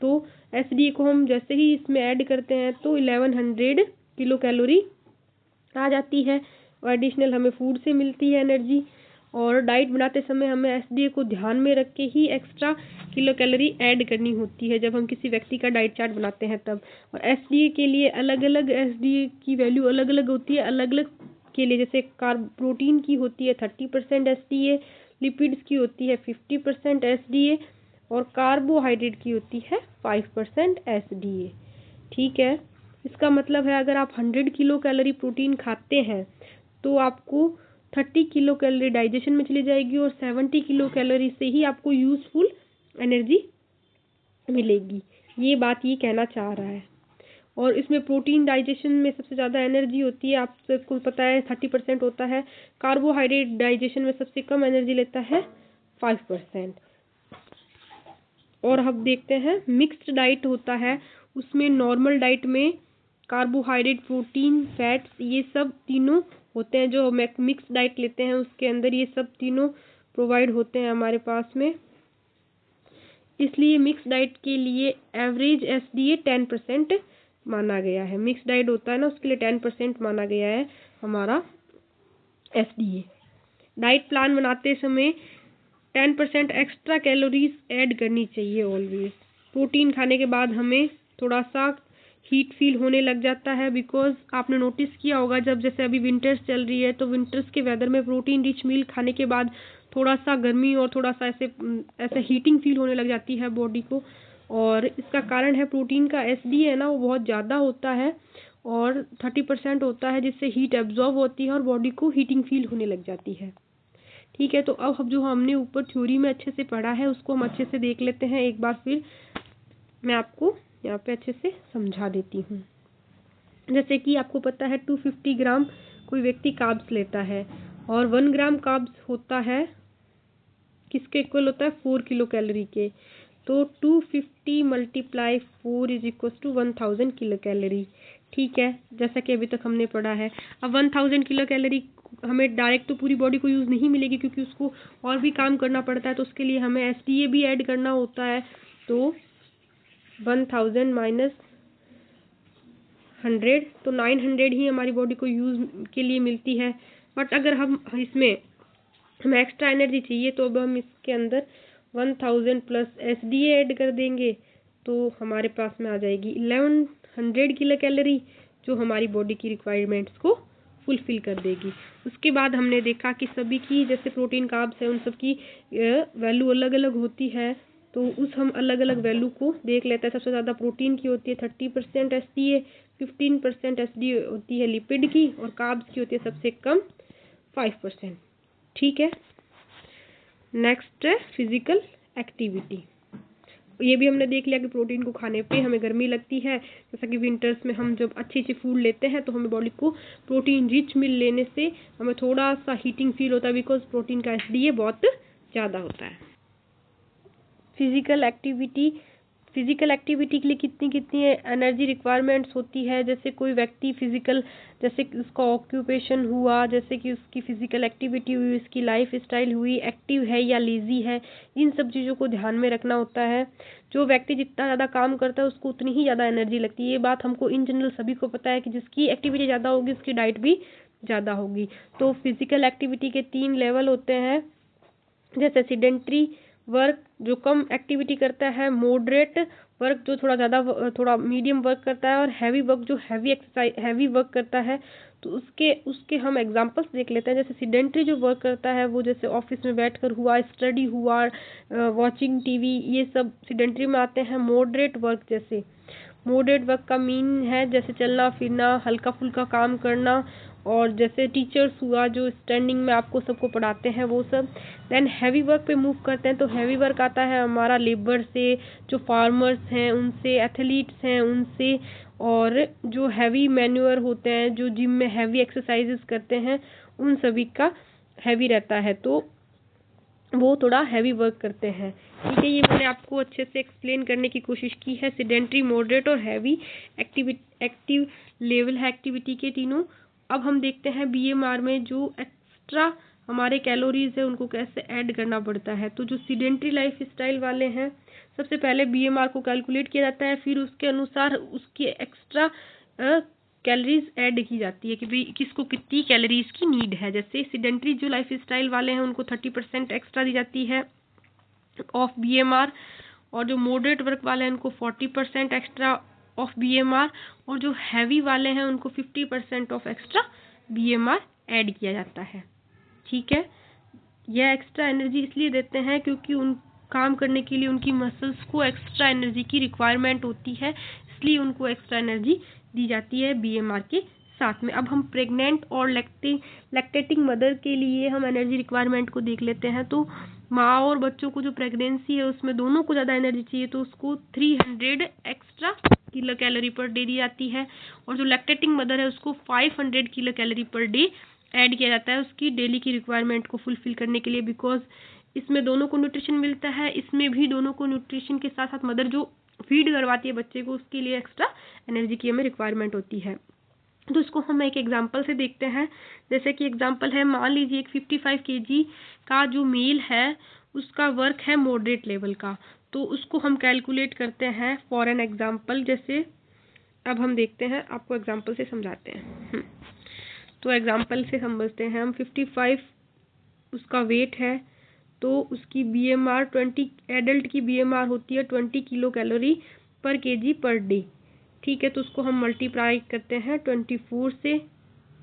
तो SDA को हम जैसे ही इसमें ऐड करते हैं तो 1100 किलो कैलोरी आ जाती है और एडिशनल हमें फूड से मिलती है एनर्जी। और डाइट बनाते समय हमें SDA को ध्यान में रख के ही एक्स्ट्रा किलो कैलोरी ऐड करनी होती है जब हम किसी व्यक्ति का डाइट चार्ट बनाते हैं तब। और SDA के लिए अलग अलग SDA की वैल्यू अलग अलग होती है अलग अलग के लिए। जैसे प्रोटीन की होती है 30% SDA, लिपिड्स की होती है 50% SDA और कार्बोहाइड्रेट की होती है 5% SDA। ठीक है, इसका मतलब है अगर आप 100 किलो कैलोरी प्रोटीन खाते हैं तो आपको 30 किलो कैलोरी डाइजेशन में चली जाएगी और 70 किलो कैलोरी से ही आपको यूज़फुल एनर्जी मिलेगी। ये बात ये कहना चाह रहा है। और इसमें प्रोटीन डाइजेशन में सबसे ज़्यादा एनर्जी होती है, आप सबको पता है 30% होता है। कार्बोहाइड्रेट डाइजेशन में सबसे कम एनर्जी लेता है 5%। और हम देखते हैं मिक्स्ड डाइट होता है, उसमें नॉर्मल डाइट में कार्बोहाइड्रेट, प्रोटीन, फैट्स ये सब तीनों होते हैं। जो मिक्स डाइट लेते हैं उसके अंदर ये सब तीनों प्रोवाइड होते हैं हमारे पास में। इसलिए मिक्स डाइट के लिए एवरेज SDA 10% माना गया है। मिक्स डाइट होता है ना, उसके लिए 10% माना गया है हमारा SDA। डाइट प्लान बनाते समय 10% एक्स्ट्रा कैलोरीज ऐड करनी चाहिए ऑलवेज। प्रोटीन खाने के बाद हमें थोड़ा सा हीट फील होने लग जाता है, बिकॉज आपने नोटिस किया होगा जब जैसे अभी विंटर्स चल रही है तो विंटर्स के वेदर में प्रोटीन रिच मील खाने के बाद थोड़ा सा गर्मी और थोड़ा सा ऐसे हीटिंग फील होने लग जाती है बॉडी को। और इसका कारण है प्रोटीन का SDA है ना, वो बहुत ज़्यादा होता है और 30% होता है, जिससे हीट एब्जॉर्ब होती है और बॉडी को हीटिंग फील होने लग जाती है। ठीक है, तो अब जो हमने ऊपर थ्योरी में अच्छे से पढ़ा है उसको हम अच्छे से देख लेते हैं एक बार फिर। मैं आपको यहाँ पे अच्छे से समझा देती हूँ। जैसे कि आपको पता है 250 ग्राम कोई व्यक्ति कार्ब्स लेता है और 1 ग्राम कार्ब्स होता है किसके इक्वल होता है 4 किलो कैलोरी के। तो 250 multiply 4 is equal to 1000 kilo calorie. ठीक है, जैसा कि अभी तक हमने पढ़ा है। अब 1000 किलो कैलोरी हमें डायरेक्ट तो पूरी बॉडी को यूज़ नहीं मिलेगी, क्योंकि उसको और भी काम करना पड़ता है, तो उसके लिए हमें SDA भी ऐड करना होता है। तो 1000 माइनस 100 तो 900 ही हमारी बॉडी को यूज़ के लिए मिलती है। बट अगर हम इसमें हमें एक्स्ट्रा एनर्जी चाहिए तो अब हम इसके अंदर 1000 प्लस SDA ऐड कर देंगे, तो हमारे पास में आ जाएगी 1100 किलो कैलोरी, जो हमारी बॉडी की रिक्वायरमेंट्स को फुलफिल कर देगी। उसके बाद हमने देखा कि सभी की जैसे प्रोटीन कार्ब्स है उन सब की वैल्यू अलग अलग होती है, तो उस हम अलग अलग वैल्यू को देख लेते हैं। सबसे ज़्यादा प्रोटीन की होती है 30% SDA, 15% SDA होती है लिपिड की, और कार्ब्स की होती है सबसे कम 5%। ठीक है, नेक्स्ट है फिजिकल एक्टिविटी। ये भी हमने देख लिया कि प्रोटीन को खाने पे हमें गर्मी लगती है। जैसा कि विंटर्स में हम जब अच्छी फूड लेते हैं तो हमें बॉडी को प्रोटीन रिच मील लेने से हमें थोड़ा सा हीटिंग फील होता है, बिकॉज प्रोटीन का SDA बहुत ज़्यादा होता है। फिजिकल एक्टिविटी के लिए कितनी कितनी एनर्जी रिक्वायरमेंट्स होती है। जैसे कोई व्यक्ति फिजिकल, जैसे उसका ऑक्यूपेशन हुआ, जैसे कि उसकी फिजिकल एक्टिविटी हुई, उसकी लाइफ स्टाइल हुई, एक्टिव है या लेजी है, इन सब चीज़ों को ध्यान में रखना होता है। जो व्यक्ति जितना ज़्यादा काम करता है उसको उतनी ही ज़्यादा एनर्जी लगती है। ये बात हमको इन जनरल सभी को पता है कि जिसकी एक्टिविटी ज़्यादा होगी उसकी डाइट भी ज़्यादा होगी। तो फिजिकल एक्टिविटी के 3 लेवल होते हैं, जैसे सीडेंट्री वर्क जो कम एक्टिविटी करता है, मॉडरेट वर्क जो थोड़ा मीडियम वर्क करता है, और हैवी वर्क जो हैवी वर्क करता है। तो उसके हम एग्जांपल्स देख लेते हैं। जैसे सीडेंट्री जो वर्क करता है वो जैसे ऑफिस में बैठकर हुआ, स्टडी हुआ, वॉचिंग टीवी, ये सब सीडेंट्री में आते हैं। मॉडरेट वर्क का मीन है जैसे चलना फिरना, हल्का फुल्का काम करना, और जैसे टीचर्स हुआ जो स्टैंडिंग में आपको सबको पढ़ाते हैं वो सब। देन हैवी वर्क पे मूव करते हैं, तो हैवी वर्क आता है हमारा लेबर से, जो फार्मर्स हैं उनसे, एथलीट्स हैं उनसे, और जो हैवी मैन्यूअर होते हैं, जो जिम में हैवी एक्सरसाइजेस करते हैं, उन सभी का हैवी रहता है, तो वो थोड़ा हैवी वर्क करते हैं। ठीक है, ये मैंने आपको अच्छे से एक्सप्लेन करने की कोशिश की है। सीडेंट्री, मॉडरेट और हैवी एक्टिव लेवल है एक्टिविटी के तीनों। अब हम देखते हैं BMR में जो एक्स्ट्रा हमारे कैलोरीज है उनको कैसे ऐड करना पड़ता है। तो जो सीडेंट्री लाइफ स्टाइल वाले हैं, सबसे पहले BMR को कैलकुलेट किया जाता है, फिर उसके अनुसार उसकी एक्स्ट्रा कैलोरीज ऐड की जाती है कि भाई किसको कितनी कैलोरीज की नीड है। जैसे सीडेंट्री जो लाइफ स्टाइल वाले हैं उनको 30% एक्स्ट्रा दी जाती है ऑफ BMR, और जो मॉडरेट वर्क वाले हैं उनको 40% एक्स्ट्रा ऑफ BMR, और जो हैवी वाले हैं उनको 50% ऑफ एक्स्ट्रा BMR ऐड किया जाता है। ठीक है, यह एक्स्ट्रा एनर्जी इसलिए देते हैं क्योंकि उन काम करने के लिए उनकी मसल्स को एक्स्ट्रा एनर्जी की रिक्वायरमेंट होती है, इसलिए उनको एक्स्ट्रा एनर्जी दी जाती है BMR के साथ में अब हम प्रेग्नेंट और लैक्टेटिंग मदर के लिए हम एनर्जी रिक्वायरमेंट को देख लेते हैं। तो माँ और बच्चों को जो प्रेगनेंसी है उसमें दोनों को ज़्यादा एनर्जी चाहिए, तो उसको 300 extra kilo calorie per day दी जाती है, और जो लैक्टेटिंग मदर है उसको 500 kilo calorie per day add किया जाता है उसकी डेली की रिक्वायरमेंट को फुलफिल करने के लिए, बिकॉज इसमें दोनों को न्यूट्रिशन मिलता है। इसमें भी दोनों को न्यूट्रिशन के साथ साथ मदर जो फीड करवाती है बच्चे को उसके लिए एक्स्ट्रा एनर्जी की हमें रिक्वायरमेंट होती है। तो इसको हम एक एग्जांपल से देखते हैं। जैसे कि एग्जांपल है, मान लीजिए एक 55 kg का जो मेल है उसका वर्क है मॉडरेट लेवल का, तो उसको हम कैलकुलेट करते हैं फॉर एन एग्जांपल। जैसे अब हम देखते हैं, आपको एग्जांपल से समझाते हैं। तो एग्जांपल से समझते हैं हम। 55 उसका वेट है, तो उसकी BMR 20, एडल्ट की BMR होती है 20 किलो कैलोरी पर केजी पर डे। ठीक है, तो उसको हम मल्टीप्लाई करते हैं 24 से,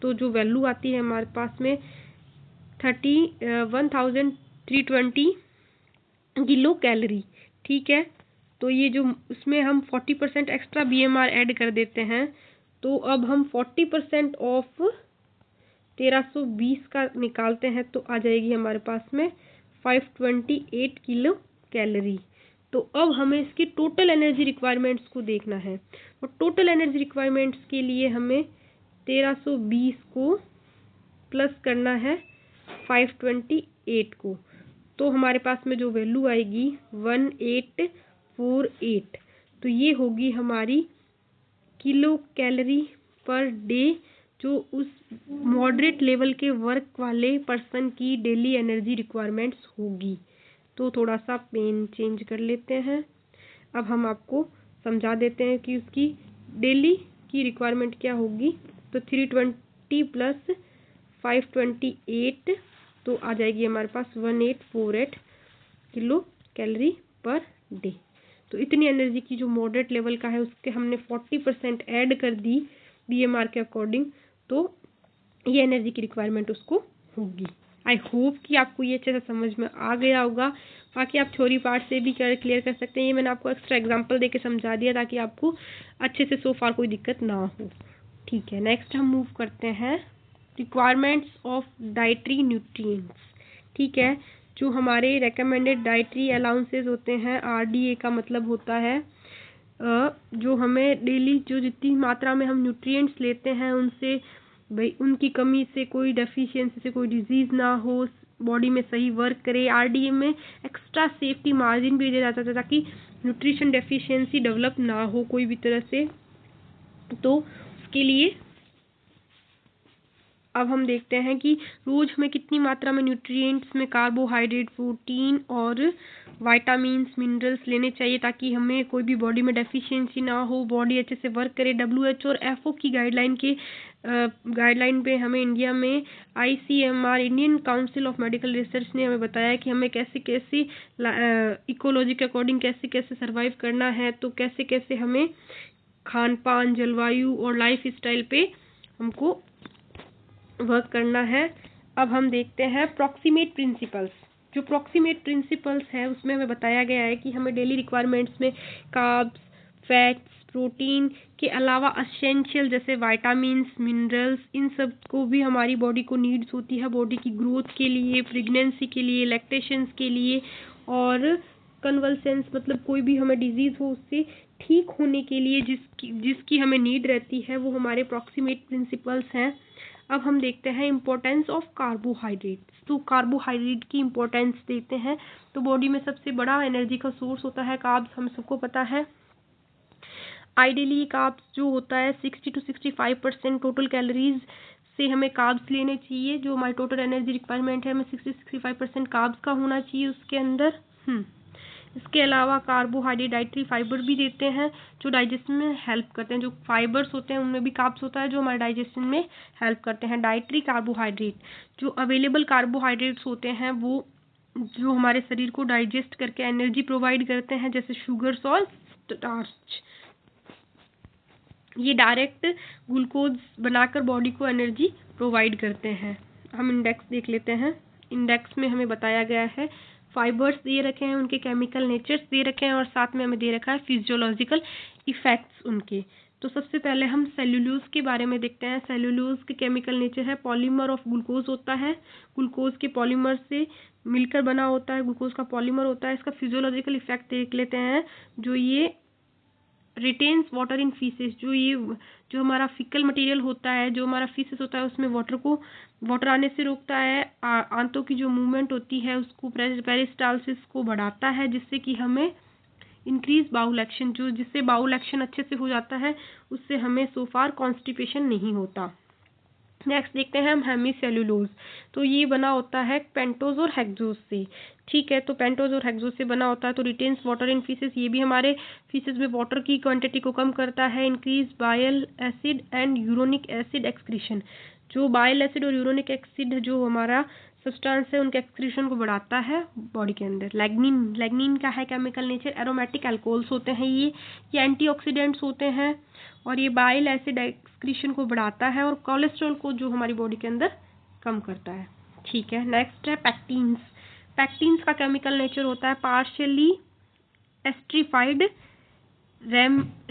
तो जो वैल्यू आती है हमारे पास में 1320 किलो कैलोरी। ठीक है, तो ये जो उसमें हम 40% एक्स्ट्रा BMR ऐड कर देते हैं, तो अब हम 40% ऑफ 1320 का निकालते हैं तो आ जाएगी हमारे पास में 528 किलो कैलोरी। तो अब हमें इसकी टोटल एनर्जी रिक्वायरमेंट्स को देखना है, और टोटल एनर्जी रिक्वायरमेंट्स के लिए हमें 1320 को प्लस करना है 528 को, तो हमारे पास में जो वैल्यू आएगी 1848। तो ये होगी हमारी किलो कैलोरी पर डे, जो उस मॉडरेट लेवल के वर्क वाले पर्सन की डेली एनर्जी रिक्वायरमेंट्स होगी। तो थोड़ा सा पेन चेंज कर लेते हैं। अब हम आपको समझा देते हैं कि उसकी डेली की रिक्वायरमेंट क्या होगी। तो 320 प्लस 528, तो आ जाएगी हमारे पास 1848 किलो कैलोरी पर डे। तो इतनी एनर्जी की जो मॉडरेट लेवल का है उसके हमने 40% ऐड कर दी BMR के अकॉर्डिंग, तो ये एनर्जी की रिक्वायरमेंट उसको होगी। आई होप कि आपको ये अच्छे से समझ में आ गया होगा। बाकी आप थ्योरी पार्ट से भी क्लियर कर सकते हैं। ये मैंने आपको एक्स्ट्रा एग्जांपल देके समझा दिया ताकि आपको अच्छे से सो फार कोई दिक्कत ना हो। ठीक है, नेक्स्ट हम मूव करते हैं रिक्वायरमेंट्स ऑफ डाइटरी न्यूट्रिएंट्स। ठीक है, जो हमारे रेकमेंडेड डाइटरी अलाउंसेस होते हैं, RDA का मतलब होता है जो हमें डेली जो जितनी मात्रा में हम न्यूट्रिएंट्स लेते हैं उनसे भाई उनकी कमी से कोई डेफिशिएंसी से कोई डिजीज़ ना हो, बॉडी में सही वर्क करे। RDA में एक्स्ट्रा सेफ्टी मार्जिन भी दिया जाता है ताकि न्यूट्रिशन डेफिशिएंसी डेवलप ना हो कोई भी तरह से। तो उसके लिए अब हम देखते हैं कि रोज़ हमें कितनी मात्रा में न्यूट्रिएंट्स में कार्बोहाइड्रेट, प्रोटीन और विटामिन्स, मिनरल्स लेने चाहिए ताकि हमें कोई भी बॉडी में डेफिशिएंसी ना हो, बॉडी अच्छे से वर्क करे। WHO और FO की गाइडलाइन पे हमें इंडिया में ICMR, Indian council of medical research ने हमें बताया कि हमें कैसे कैसे इकोलॉजी के अकॉर्डिंग कैसे कैसे सर्वाइव करना है, तो कैसे कैसे हमें खान पान, जलवायु और लाइफ स्टाइल पे हमको वर्क करना है। अब हम देखते हैं प्रॉक्सिमेट प्रिंसिपल्स। जो प्रॉक्सिमेट प्रिंसिपल्स है उसमें हमें बताया गया है कि हमें डेली रिक्वायरमेंट्स में कार्ब्स, फैट्स, प्रोटीन के अलावा एसेंशियल जैसे विटामिन्स, मिनरल्स, इन सब को भी हमारी बॉडी को नीड्स होती है बॉडी की ग्रोथ के लिए, प्रेगनेंसी के लिए, लैक्टेशंस के लिए, और कन्वल्सेंस मतलब कोई भी हमें डिजीज़ हो उससे ठीक होने के लिए जिसकी हमें नीड रहती है, वो हमारे प्रॉक्सिमेट प्रिंसिपल्स हैं। अब हम देखते हैं इम्पोर्टेंस ऑफ कार्बोहाइड्रेट्स। तो कार्बोहाइड्रेट की इम्पोर्टेंस देखते हैं। तो बॉडी में सबसे बड़ा एनर्जी का सोर्स होता है कार्ब्स, हम सबको पता है। आइडियली कार्ब्स जो होता है 60 to 65% टोटल कैलोरीज से हमें कार्ब्स लेने चाहिए। जो हमारी टोटल एनर्जी रिक्वायरमेंट है हमें 60-65% कार्ब्स का होना चाहिए उसके अंदर। इसके अलावा कार्बोहाइड्रेट डाइटरी फाइबर भी देते हैं जो डाइजेशन में हेल्प करते हैं। जो फाइबर्स होते हैं उनमें भी कार्ब्स होता है जो हमारे डाइजेशन में हेल्प करते हैं। डाइटरी कार्बोहाइड्रेट जो अवेलेबल कार्बोहाइड्रेट्स होते हैं वो जो हमारे शरीर को डाइजेस्ट करके एनर्जी प्रोवाइड करते हैं, जैसे शुगर्स और स्टार्च। ये डायरेक्ट ग्लूकोज बनाकर बॉडी को एनर्जी प्रोवाइड करते हैं। हम इंडेक्स देख लेते हैं। इंडेक्स में हमें बताया गया है फाइबर्स दे रखे हैं, उनके केमिकल नेचर्स दे रखे हैं और साथ में हमें दे रखा है फिजियोलॉजिकल इफेक्ट्स उनके। तो सबसे पहले हम सेल्यूलोज के बारे में देखते हैं। सेल्यूलोज के केमिकल नेचर है पॉलीमर ऑफ ग्लूकोज होता है, ग्लूकोज के पॉलीमर से मिलकर बना होता है, ग्लूकोज का पॉलीमर होता है। इसका फिजियोलॉजिकल इफेक्ट देख लेते हैं। जो ये रिटेन्स वाटर इन फीसेस, जो हमारा फिकल मटेरियल होता है, जो हमारा फीसेस होता है, उसमें वाटर आने से रोकता है। आंतों की जो मूवमेंट होती है उसको पेरिस्टालसिस को बढ़ाता है, जिससे कि हमें इंक्रीज बाउल एक्शन, जिससे बाउल एक्शन अच्छे से हो जाता है, उससे हमें सो फार कॉन्स्टिपेशन नहीं होता। नेक्स्ट देखते हैं हम हेमीसेल्यूलोज। तो ये बना होता है पेंटोज और हेक्सोज से। ठीक है, तो पेंटोज और हेक्सोज से बना होता है। तो रिटेन्स वाटर इन फीसेस, ये भी हमारे फीसेस में वाटर की क्वांटिटी को कम करता है। Increase bile acid and uronic acid excretion, जो बाइल एसिड और यूरोनिक एसिड जो हमारा सब्सटेंस है उनके एक्सक्रीशन को बढ़ाता है बॉडी के अंदर। लैग्निन का है केमिकल नेचर, एरोमेटिक अल्कोहल्स होते हैं ये एंटीऑक्सीडेंट्स होते हैं और ये बाइल एसिड एक्सक्रीशन को बढ़ाता है और कोलेस्ट्रॉल को जो हमारी बॉडी के अंदर कम करता है। ठीक है, नेक्स्ट है पैक्टीन्स। पैक्टीन्स का केमिकल नेचर होता है पार्शियली एस्ट्रीफाइड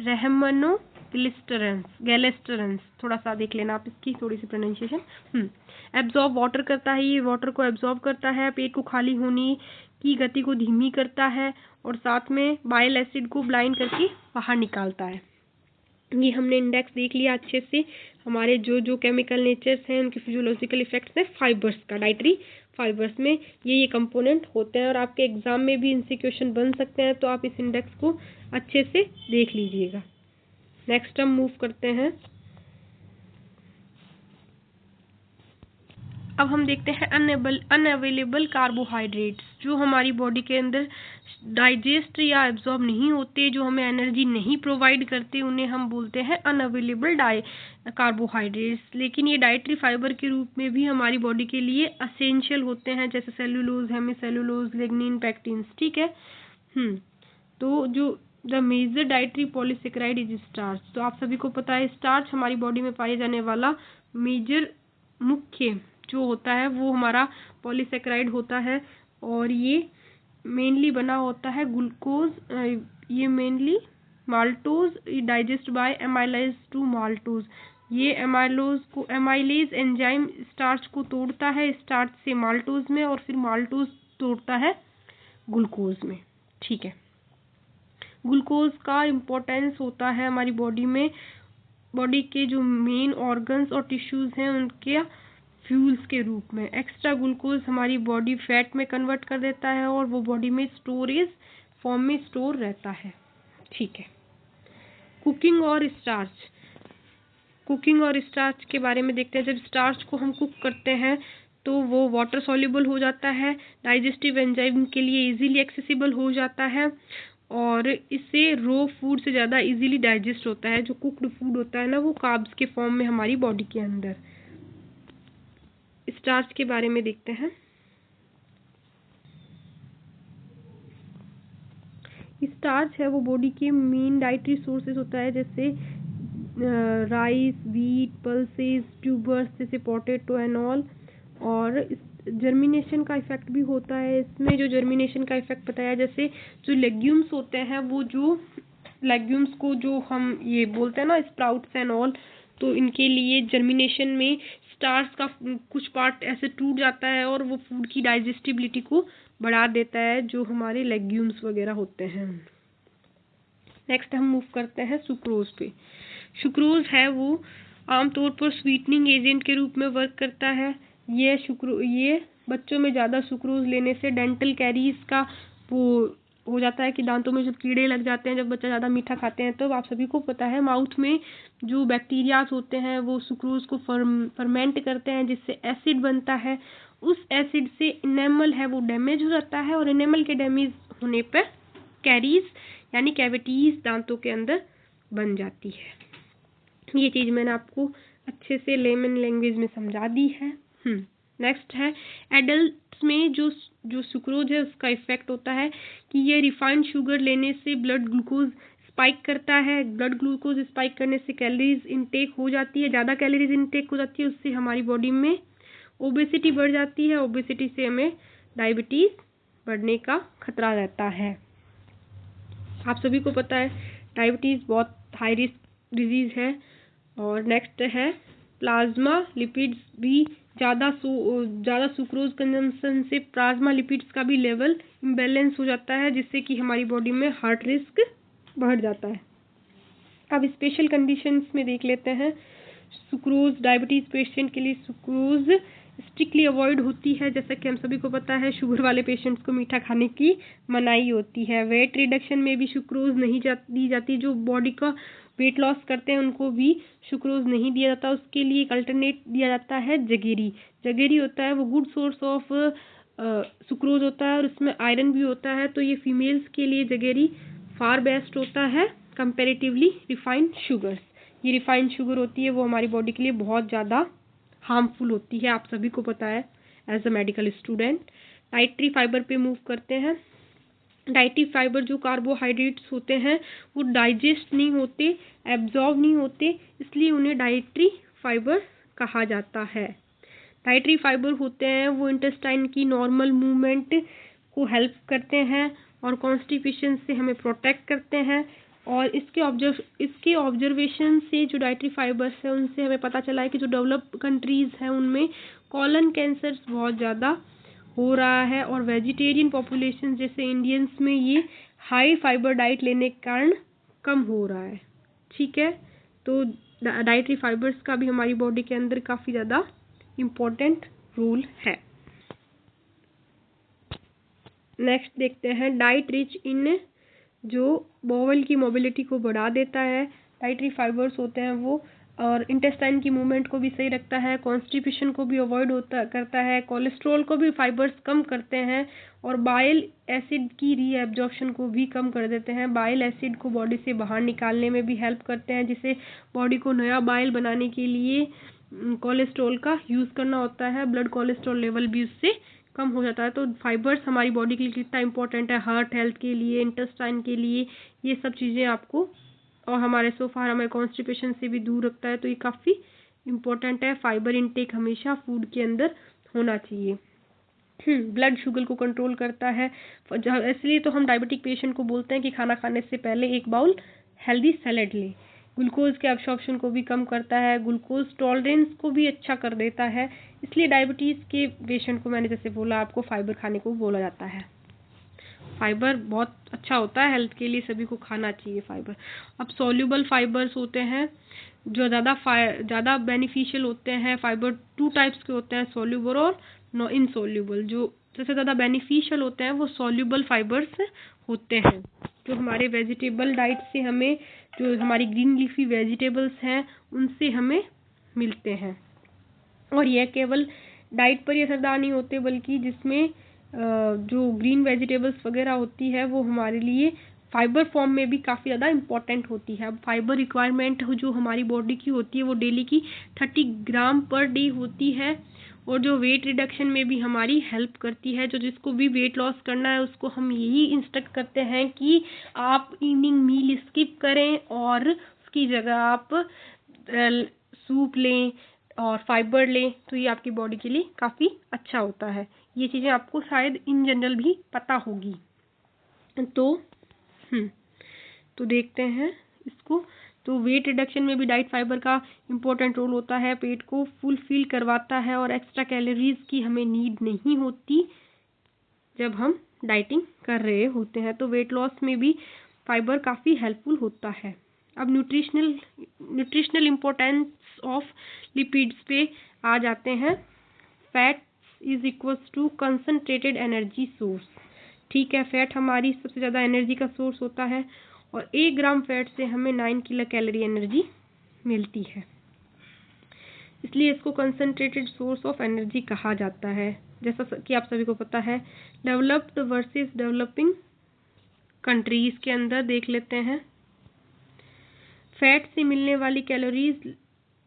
रहमनो गैलेस्टरेंस, थोड़ा सा देख लेना आप इसकी थोड़ी सी प्रोनाउंसिएशन। एब्जॉर्ब वाटर करता है, ये वाटर को एब्जॉर्ब करता है, पेट को खाली होने की गति को धीमी करता है और साथ में बाइल एसिड को ब्लाइंड करके बाहर निकालता है। ये हमने इंडेक्स देख लिया अच्छे से। हमारे जो केमिकल नेचर्स हैं उनके फिजियोलॉजिकल इफेक्ट्स हैं फाइबर्स का, डाइटरी फाइबर्स में ये कंपोनेंट होते हैं और आपके एग्जाम में भी इनसे क्वेश्चन बन सकते हैं, तो आप इस इंडेक्स को अच्छे से देख लीजिएगा। नेक्स्ट हम मूव करते हैं। अब हम देखते हैं अनअवेलेबल कार्बोहाइड्रेट्स, जो हमारी बॉडी के अंदर डाइजेस्ट या एब्जॉर्ब नहीं होते, जो हमें एनर्जी नहीं प्रोवाइड करते, उन्हें हम बोलते हैं अनअवेलेबल कार्बोहाइड्रेट्स। लेकिन ये डाइटरी फाइबर के रूप में भी हमारी बॉडी के लिए असेंशियल होते हैं, जैसे सेल्यूलोज, हेमीसेल्यूलोज, लिग्निन, पैक्टिन्स। ठीक है। तो जो the major dietary polysaccharide is starch. तो आप सभी को पता है स्टार्च हमारी बॉडी में पाए जाने वाला मुख्य जो होता है वो हमारा पॉलीसेकेराइड होता है और ये मेनली बना होता है ग्लूकोज, ये mainly maltose digest by amylase to maltose. ये एमाइलेज एंजाइम स्टार्च को तोड़ता है, स्टार्च से माल्टोज में और फिर माल्टोज तोड़ता है ग्लूकोज में। ठीक है, ग्लूकोज का इम्पोर्टेंस होता है हमारी बॉडी में, बॉडी के जो मेन ऑर्गन्स और टिश्यूज हैं उनके फ्यूल्स के रूप में। एक्स्ट्रा ग्लूकोज हमारी बॉडी फैट में कन्वर्ट कर देता है और वो बॉडी में स्टोरेज फॉर्म में स्टोर रहता है। ठीक है, कुकिंग और स्टार्च के बारे में देखते हैं। जब स्टार्च को हम कुक करते हैं तो वो वाटर सॉल्युबल हो जाता है, डाइजेस्टिव एंजाइम के लिए इजीली एक्सेसिबल हो जाता है और इससे रो फूड से ज़्यादा इजीली डाइजेस्ट होता है। जो कुक्ड फूड होता है ना वो कार्ब्स के फॉर्म में हमारी बॉडी के अंदर। स्टार्च के बारे में देखते हैं। स्टार्च है वो बॉडी के मेन डाइटरी सोर्सेज होता है, जैसे राइस, व्हीट, पल्सेस, ट्यूबर्स जैसे पोटैटो एंड ऑल। और जर्मिनेशन का इफेक्ट भी होता है इसमें। जो जर्मिनेशन का इफेक्ट बताया, जैसे जो लेग्यूम्स होते हैं वो जो लेग्यूम्स को जो हम ये बोलते हैं ना स्प्राउट्स एंड ऑल, तो इनके लिए जर्मिनेशन में स्टार्च का कुछ पार्ट ऐसे टूट जाता है और वो फूड की डाइजेस्टिबिलिटी को बढ़ा देता है, जो हमारे लेग्यूम्स वगैरह होते हैं। नेक्स्ट हम मूव करते हैं सुक्रोज पे। सुक्रोज है वो आमतौर पर स्वीटनिंग एजेंट के रूप में वर्क करता है। ये बच्चों में ज़्यादा सुक्रोज लेने से डेंटल कैरीज का वो हो जाता है कि दांतों में जब कीड़े लग जाते हैं, जब बच्चा ज़्यादा मीठा खाते हैं। तो आप सभी को पता है माउथ में जो बैक्टीरियाज होते हैं वो सुक्रोज को फर्मेंट करते हैं, जिससे एसिड बनता है। उस एसिड से इनेमल है वो डैमेज हो जाता है और इनेमल के डैमेज होने पर कैरीज यानी कैविटीज दांतों के अंदर बन जाती है। ये चीज़ मैंने आपको अच्छे से लेमन लैंग्वेज में समझा दी है। नेक्स्ट है एडल्ट्स में जो सुक्रोज है उसका इफेक्ट होता है कि ये रिफाइंड शुगर लेने से ब्लड ग्लूकोज स्पाइक करता है। ब्लड ग्लूकोज स्पाइक करने से कैलोरीज इनटेक हो जाती है, ज़्यादा कैलोरीज इनटेक हो जाती है, उससे हमारी बॉडी में ओबेसिटी बढ़ जाती है। ओबेसिटी से हमें डायबिटीज़ बढ़ने का खतरा रहता है। आप सभी को पता है डायबिटीज़ बहुत हाई रिस्क डिजीज़ है। और नेक्स्ट है प्लाज्मा लिपिड्स भी ज़्यादा सुक्रोज कंजम्पशन से प्लाज्मा लिपिड्स का भी लेवल इम्बैलेंस हो जाता है, जिससे कि हमारी बॉडी में हार्ट रिस्क बढ़ जाता है। अब स्पेशल कंडीशंस में देख लेते हैं। सुक्रोज डायबिटीज़ पेशेंट के लिए सुक्रोज स्ट्रिक्टली अवॉइड होती है, जैसा कि हम सभी को पता है शुगर वाले पेशेंट्स को मीठा खाने की मनाही होती है। वेट रिडक्शन में भी सुक्रोज नहीं दी जाती। जो बॉडी का वेट लॉस करते हैं उनको भी सुक्रोज नहीं दिया जाता। उसके लिए एक अल्टरनेट दिया जाता है जगेरी। जगेरी होता है वो गुड सोर्स ऑफ सुक्रोज होता है और उसमें आयरन भी होता है, तो ये फीमेल्स के लिए जगेरी फार बेस्ट होता है कंपेरेटिवली रिफाइंड शुगर्स। ये रिफाइंड शुगर होती है वो हमारी बॉडी के लिए बहुत ज़्यादा हार्मफुल होती है, आप सभी को पता है as a medical student. Dietary fibre पे मूव करते हैं। डाइटरी फाइबर जो कार्बोहाइड्रेट्स होते हैं वो डाइजेस्ट नहीं होते, एब्जॉर्ब नहीं होते, इसलिए उन्हें डाइटरी फाइबर कहा जाता है। डाइटरी फाइबर होते हैं वो इंटेस्टाइन की नॉर्मल मूवमेंट को हेल्प करते हैं और कॉन्स्टिपेशन से हमें प्रोटेक्ट करते हैं। और इसके ऑब्जर्वेशन से जो डाइटरी फाइबर्स है उनसे हमें पता चला है कि जो डेवलप्ड कंट्रीज़ हैं उनमें कॉलन कैंसर बहुत ज़्यादा हो रहा है और वेजिटेरियन पॉपुलेशन जैसे इंडियंस में ये हाई फाइबर डाइट लेने के कारण कम हो रहा है। ठीक है, तो डाइटरी फाइबर्स का भी हमारी बॉडी के अंदर काफ़ी ज़्यादा इम्पोर्टेंट रोल है। नेक्स्ट देखते हैं डाइट रिच इन, जो बोवल की मोबिलिटी को बढ़ा देता है। डाइटरी फाइबर्स होते हैं वो और इंटेस्टाइन की मूवमेंट को भी सही रखता है, कॉन्स्टिपेशन को भी अवॉइड करता है, कोलेस्ट्रॉल को भी फाइबर्स कम करते हैं और बाइल एसिड की रीएब्जॉर्प्शन को भी कम कर देते हैं। बाइल एसिड को बॉडी से बाहर निकालने में भी हेल्प करते हैं, जिसे बॉडी को नया बाइल बनाने के लिए कोलेस्ट्रॉल का यूज़ करना होता है। ब्लड कोलेस्ट्रॉल लेवल भी उससे कम हो जाता है। तो फाइबर्स हमारी बॉडी के लिए कितना इंपॉर्टेंट है, हार्ट हेल्थ के लिए, इंटेस्टाइन के लिए, ये सब चीज़ें आपको और हमारे हमें कॉन्स्टिपेशन से भी दूर रखता है, तो ये काफ़ी इम्पोर्टेंट है। फाइबर इनटेक हमेशा फूड के अंदर होना चाहिए। ब्लड शुगर को कंट्रोल करता है, इसलिए तो हम डायबिटिक पेशेंट को बोलते हैं कि खाना खाने से पहले एक बाउल हेल्दी सैलेड लें। ग्लूकोज के एब्सॉर्प्शन को भी कम करता है, ग्लूकोज टॉलरेंस को भी अच्छा कर देता है, इसलिए डायबिटीज़ के पेशेंट को मैंने जैसे बोला आपको फाइबर खाने को बोला जाता है। फाइबर बहुत अच्छा होता है हेल्थ के लिए, सभी को खाना चाहिए फाइबर। अब सॉल्यूबल फाइबर्स होते हैं जो ज़्यादा बेनिफिशियल होते हैं। फाइबर 2 टाइप्स के होते हैं, सॉल्यूबल और इनसॉल्यूबल। जो सबसे ज़्यादा बेनिफिशियल होते हैं वो सॉल्यूबल फाइबर्स होते हैं, जो हमारे वेजिटेबल डाइट से हमें, जो हमारी ग्रीन लीफी वेजिटेबल्स हैं उनसे हमें मिलते हैं। और यह केवल डाइट पर ही असरदार नहीं होते, बल्कि जिसमें जो ग्रीन वेजिटेबल्स वगैरह होती है वो हमारे लिए फाइबर फॉर्म में भी काफ़ी ज़्यादा इम्पॉर्टेंट होती है। अब फाइबर रिक्वायरमेंट जो हमारी बॉडी की होती है वो डेली की 30 ग्राम पर डे होती है और जो वेट रिडक्शन में भी हमारी हेल्प करती है। जो जिसको भी वेट लॉस करना है उसको हम यही इंस्ट्रक्ट करते हैं कि आप इवनिंग मील स्किप करें और उसकी जगह आप सूप लें और फाइबर लें, तो ये आपकी बॉडी के लिए काफ़ी अच्छा होता है। ये चीज़ें आपको शायद इन जनरल भी पता होगी। तो देखते हैं इसको। तो वेट रिडक्शन में भी डाइट फाइबर का इम्पोर्टेंट रोल होता है, पेट को फुलफिल करवाता है और एक्स्ट्रा कैलोरीज की हमें नीड नहीं होती जब हम डाइटिंग कर रहे होते हैं। तो वेट लॉस में भी फाइबर काफ़ी हेल्पफुल होता है। अब न्यूट्रिशनल इम्पोर्टेंस ऑफ लिपिड्स पे आ जाते हैं। Fat is equals to concentrated energy source. ठीक है, फैट हमारी सबसे ज़्यादा एनर्जी का सोर्स होता है और 1 ग्राम फैट से हमें 9 किलो कैलोरी एनर्जी मिलती है, इसलिए इसको कंसनट्रेटेड सोर्स ऑफ एनर्जी कहा जाता है। जैसा कि आप सभी को पता है, डेवलप्ड वर्सेस डेवलपिंग कंट्रीज़ के अंदर देख लेते हैं। फैट से मिलने वाली कैलोरीज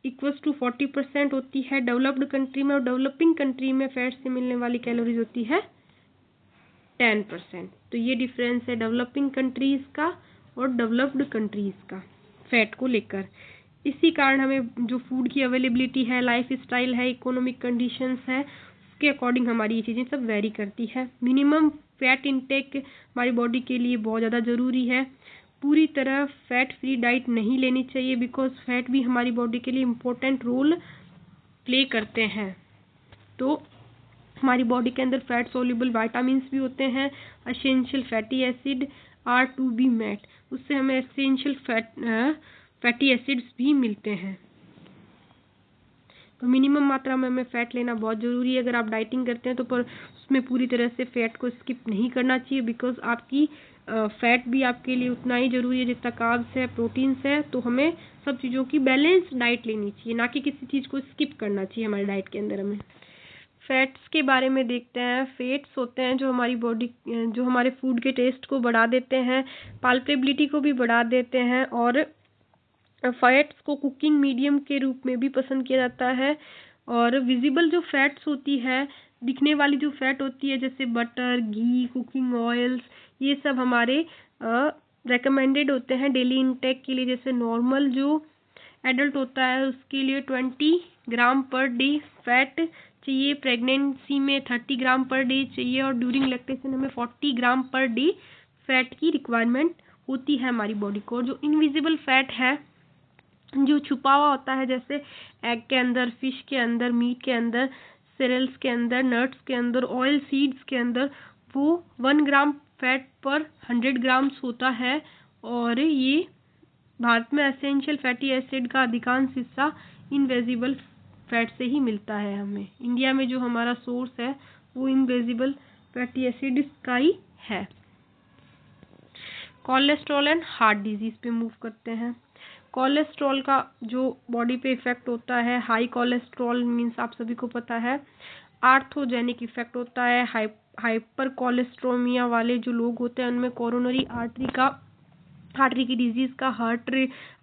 इक्वल्स टू 40% होती है डेवलप्ड कंट्री में, और डेवलपिंग कंट्री में फैट से मिलने वाली कैलोरीज होती है 10%। तो ये डिफरेंस है डेवलपिंग कंट्रीज़ का और डेवलप्ड कंट्रीज़ का फैट को लेकर। इसी कारण हमें जो फूड की अवेलेबिलिटी है, लाइफ स्टाइल है, इकोनॉमिक कंडीशंस है, उसके अकॉर्डिंग हमारी ये चीज़ें सब वेरी करती है। मिनिमम फैट इंटेक हमारी बॉडी के लिए बहुत ज़्यादा ज़रूरी है। पूरी तरह फैट फ्री डाइट नहीं लेनी चाहिए, बिकॉज फैट भी हमारी बॉडी के लिए इम्पोर्टेंट रोल प्ले करते हैं। तो हमारी बॉडी के अंदर फैट सोल्यूबल विटामिन्स भी होते हैं, essential fatty acid are to be met, उससे हमें एसेंशियल फैटी एसिड्स भी मिलते हैं। तो मिनिमम मात्रा में हमें फैट लेना बहुत ज़रूरी है। अगर आप डाइटिंग करते हैं तो पर उसमें पूरी तरह से फैट को स्किप नहीं करना चाहिए, बिकॉज आपकी फैट भी आपके लिए उतना ही ज़रूरी है जितना कार्ब्स है, प्रोटीन्स है। तो हमें सब चीज़ों की बैलेंस डाइट लेनी चाहिए, ना कि किसी चीज़ को स्किप करना चाहिए हमारी डाइट के अंदर। हमें फैट्स के बारे में देखते हैं। फैट्स होते हैं जो हमारी बॉडी जो हमारे फूड के टेस्ट को बढ़ा देते हैं, पाल्पेबिलिटी को भी बढ़ा देते हैं, और फैट्स को कुकिंग मीडियम के रूप में भी पसंद किया जाता है। और विजिबल जो फैट्स होती है, दिखने वाली जो फैट होती है, जैसे बटर, घी, कुकिंग ऑयल्स, ये सब हमारे रेकमेंडेड होते हैं डेली इंटेक के लिए। जैसे नॉर्मल जो एडल्ट होता है उसके लिए 20 ग्राम पर डे फैट चाहिए, प्रेगनेंसी में 30 ग्राम पर डे चाहिए, और ड्यूरिंग लैक्टेशन हमें 40 ग्राम पर डे फैट की रिक्वायरमेंट होती है हमारी बॉडी को। जो इनविजिबल फैट है, जो छुपा हुआ होता है, जैसे एग के अंदर, फिश के अंदर, मीट के अंदर, सीरियल्स के अंदर, नट्स के अंदर, ऑयल सीड्स के अंदर, वो 1 ग्राम फैट पर 100 ग्राम्स होता है। और ये भारत में एसेंशियल फैटी एसिड का अधिकांश हिस्सा इनविजिबल फैट से ही मिलता है हमें। इंडिया में जो हमारा सोर्स है वो इनविजिबल फैटी एसिड का ही है। कोलेस्ट्रॉल एंड हार्ट डिजीज पे मूव करते हैं। कोलेस्ट्रॉल का जो बॉडी पे इफेक्ट होता है, हाई कोलेस्ट्रॉल मीन्स आप सभी को पता है आर्थोजेनिक इफेक्ट होता है। हाइपर कोलेस्ट्रोमिया वाले जो लोग होते हैं उनमें कोरोनरी आर्टरी की डिजीज का, हार्ट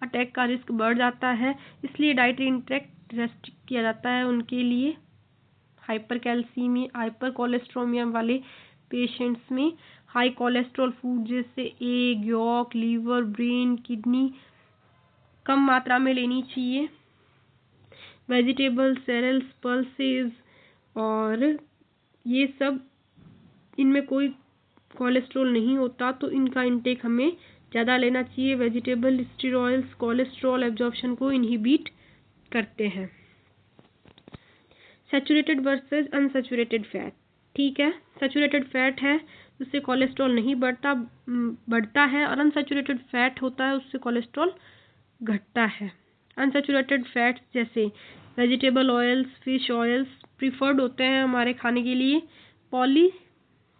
अटैक का रिस्क बढ़ जाता है, इसलिए डाइटरी इंटेक रेस्ट्रिक्ट किया जाता है उनके लिए। हाइपर कोलेस्ट्रोमिया वाले पेशेंट्स में हाई कोलेस्ट्रॉल फूड जैसे egg, yolk, liver, brain, kidney कम मात्रा में लेनी चाहिए। वेजिटेबल, सेरेल्स, पल्सेस, और ये सब, इनमें कोई कोलेस्ट्रॉल नहीं होता, तो इनका इंटेक हमें ज़्यादा लेना चाहिए। वेजिटेबल स्टेरॉयड्स कोलेस्ट्रॉल एब्जॉर्प्शन को इनहिबिट करते हैं। सैचुरेटेड वर्सेस अनसैचुरेटेड फैट, ठीक है। सैचुरेटेड फैट है उससे कोलेस्ट्रॉल नहीं बढ़ता है, और अनसैचुरेटेड फैट होता है उससे कोलेस्ट्रॉल घटता है। अनसैचुरेटेड फैट्स जैसे vegetable oils, fish oils preferred होते हैं हमारे खाने के लिए। पॉली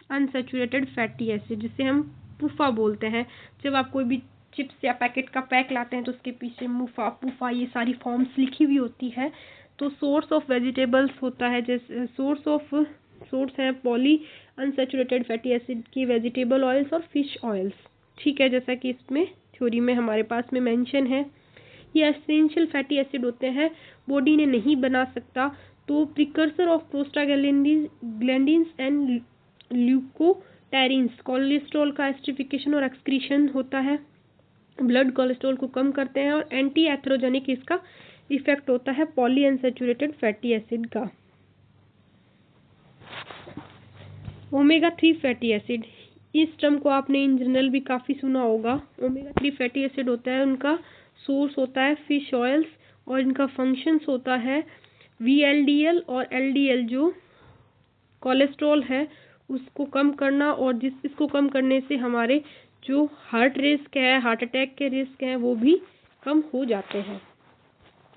अनसैचुरेटेड फैटी एसिड, जिसे हम पुफा बोलते हैं। जब आप कोई भी चिप्स या पैकेट का पैक लाते हैं तो उसके पीछे मुफा, पुफा, ये सारी फॉर्म्स लिखी हुई होती है। तो सोर्स ऑफ वेजिटेबल्स होता है, जैसे सोर्स है पॉली अनसैचुरेटेड फैटी एसिड की वेजिटेबल ऑयल्स और फिश ऑयल्स, ठीक है, जैसा कि इसमें थ्योरी में हमारे पास में मेंशन है। ये एसेंशियल फैटी एसिड होते हैं, बॉडी ने नहीं बना सकता, तो precursor of prostaglandins and leukotrienes. Cholesterol का एस्टरिफिकेशन और एक्सक्रीशन होता है, ब्लड कोलेस्ट्रॉल को कम करते हैं, और एंटी एथेरोजेनिक इसका इफेक्ट होता है पॉली अनसैचुरेटेड फैटी एसिड का। ओमेगा 3 फैटी एसिड, इस टर्म को आपने इन जनरल भी काफ़ी सुना होगा। ओमेगा 3 फैटी एसिड होता है, उनका सोर्स होता है फिश ऑयल्स, और इनका फंक्शंस होता है VLDL और LDL, जो कोलेस्ट्रॉल है उसको कम करना, और इसको कम करने से हमारे जो हार्ट रिस्क है, हार्ट अटैक के रिस्क हैं, वो भी कम हो जाते हैं।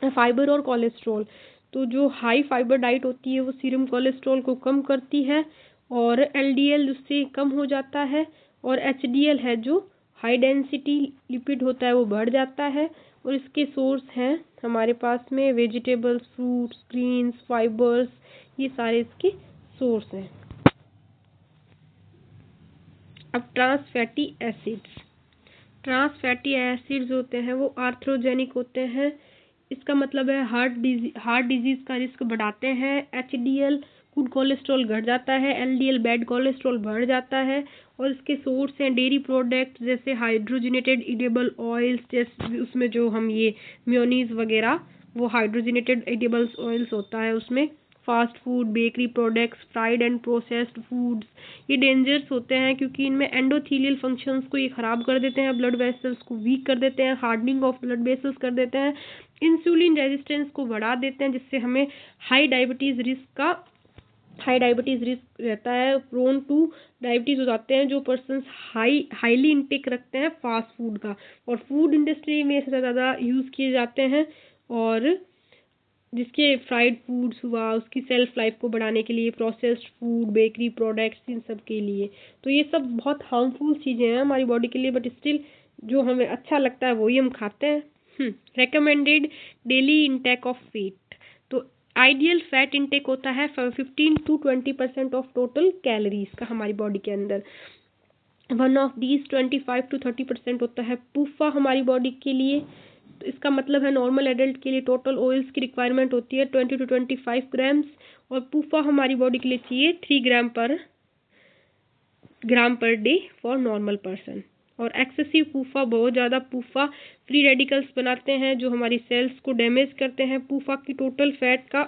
फाइबर और कोलेस्ट्रॉल, तो जो हाई फाइबर डाइट होती है वो सीरम कोलेस्ट्रॉल को कम करती है, और LDL उससे कम हो जाता है, और HDL है जो हाई डेंसिटी लिपिड होता है वो बढ़ जाता है। और इसके सोर्स हैं हमारे पास में वेजिटेबल्स, फ्रूट्स, ग्रीन्स, फाइबर्स, ये सारे इसके सोर्स हैं। अब ट्रांस फैटी एसिड्स होते हैं वो आर्थ्रोजेनिक होते हैं, इसका मतलब है हार्ट डिजीज का रिस्क बढ़ाते हैं। HDL गुड कोलेस्ट्रॉल घट जाता है, LDL बैड कोलेस्ट्रॉल बढ़ जाता है, और इसके सोर्स हैं डेयरी प्रोडक्ट्स जैसे हाइड्रोजनेटेड एडिबल ऑयल्स, जैसे उसमें जो हम ये मेयोनीज वगैरह, वो हाइड्रोजनेटेड एडिबल ऑयल्स होता है उसमें। Fast food, bakery products, fried and processed foods, ये डेंजरस होते हैं क्योंकि इनमें एंडोथीलियल फंक्शंस को ये ख़राब कर देते हैं, ब्लड वेसल्स को वीक कर देते हैं, हार्डनिंग ऑफ ब्लड वेसल्स कर देते हैं, इंसुलिन रेजिस्टेंस को बढ़ा देते हैं, जिससे हमें हाई डायबिटीज़ रिस्क रहता है, प्रोन टू डायबिटीज़ हो जाते हैं जो पर्सन हाईली इंटेक रखते हैं फास्ट फूड का, और फूड इंडस्ट्री में सबसे ज़्यादा यूज़ किए जाते हैं, और जिसके फ्राइड फूड्स हुआ उसकी सेल्फ लाइफ को बढ़ाने के लिए, प्रोसेस्ड फूड, बेकरी प्रोडक्ट्स, इन सब के लिए। तो ये सब बहुत हार्मफुल चीज़ें हैं हमारी बॉडी के लिए, बट स्टिल जो हमें अच्छा लगता है वही हम खाते हैं। Recommended daily intake of fat, तो आइडियल फैट इंटेक होता है 15 to 20% ऑफ टोटल कैलोरीज का हमारी बॉडी के अंदर। वन ऑफ दीज 25 to 30% होता है पूफा हमारी बॉडी के लिए। तो इसका मतलब है नॉर्मल एडल्ट के लिए टोटल ऑयल्स की रिक्वायरमेंट होती है 20 to 25 ग्राम्स, और पूफा हमारी बॉडी के लिए चाहिए 3 gram per day for normal person. और एक्सेसिव पूफा, बहुत ज़्यादा पूफा फ्री रेडिकल्स बनाते हैं जो हमारी सेल्स को डैमेज करते हैं। पूफा की टोटल फैट का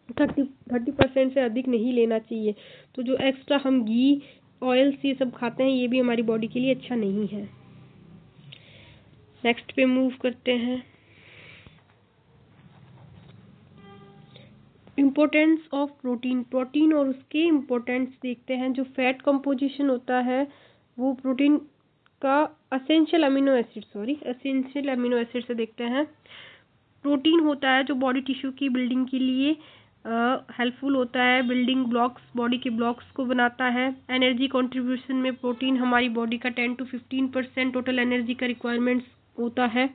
30% से अधिक नहीं लेना चाहिए। तो जो एक्स्ट्रा हम घी, ऑयल्स ये सब खाते हैं ये भी हमारी बॉडी के लिए अच्छा नहीं है। नेक्स्ट पे मूव करते हैं। इम्पोर्टेंस ऑफ प्रोटीन और उसके इम्पोर्टेंस देखते हैं। जो फैट कंपोजिशन होता है वो प्रोटीन का असेंशियल अमीनो एसिड से देखते हैं। प्रोटीन होता है जो बॉडी टिश्यू की बिल्डिंग के लिए हेल्पफुल होता है, बिल्डिंग ब्लॉक्स, बॉडी के ब्लॉक्स को बनाता है। एनर्जी कंट्रीब्यूशन में प्रोटीन हमारी बॉडी का 10 to 15% टोटल एनर्जी का रिक्वायरमेंट्स होता है।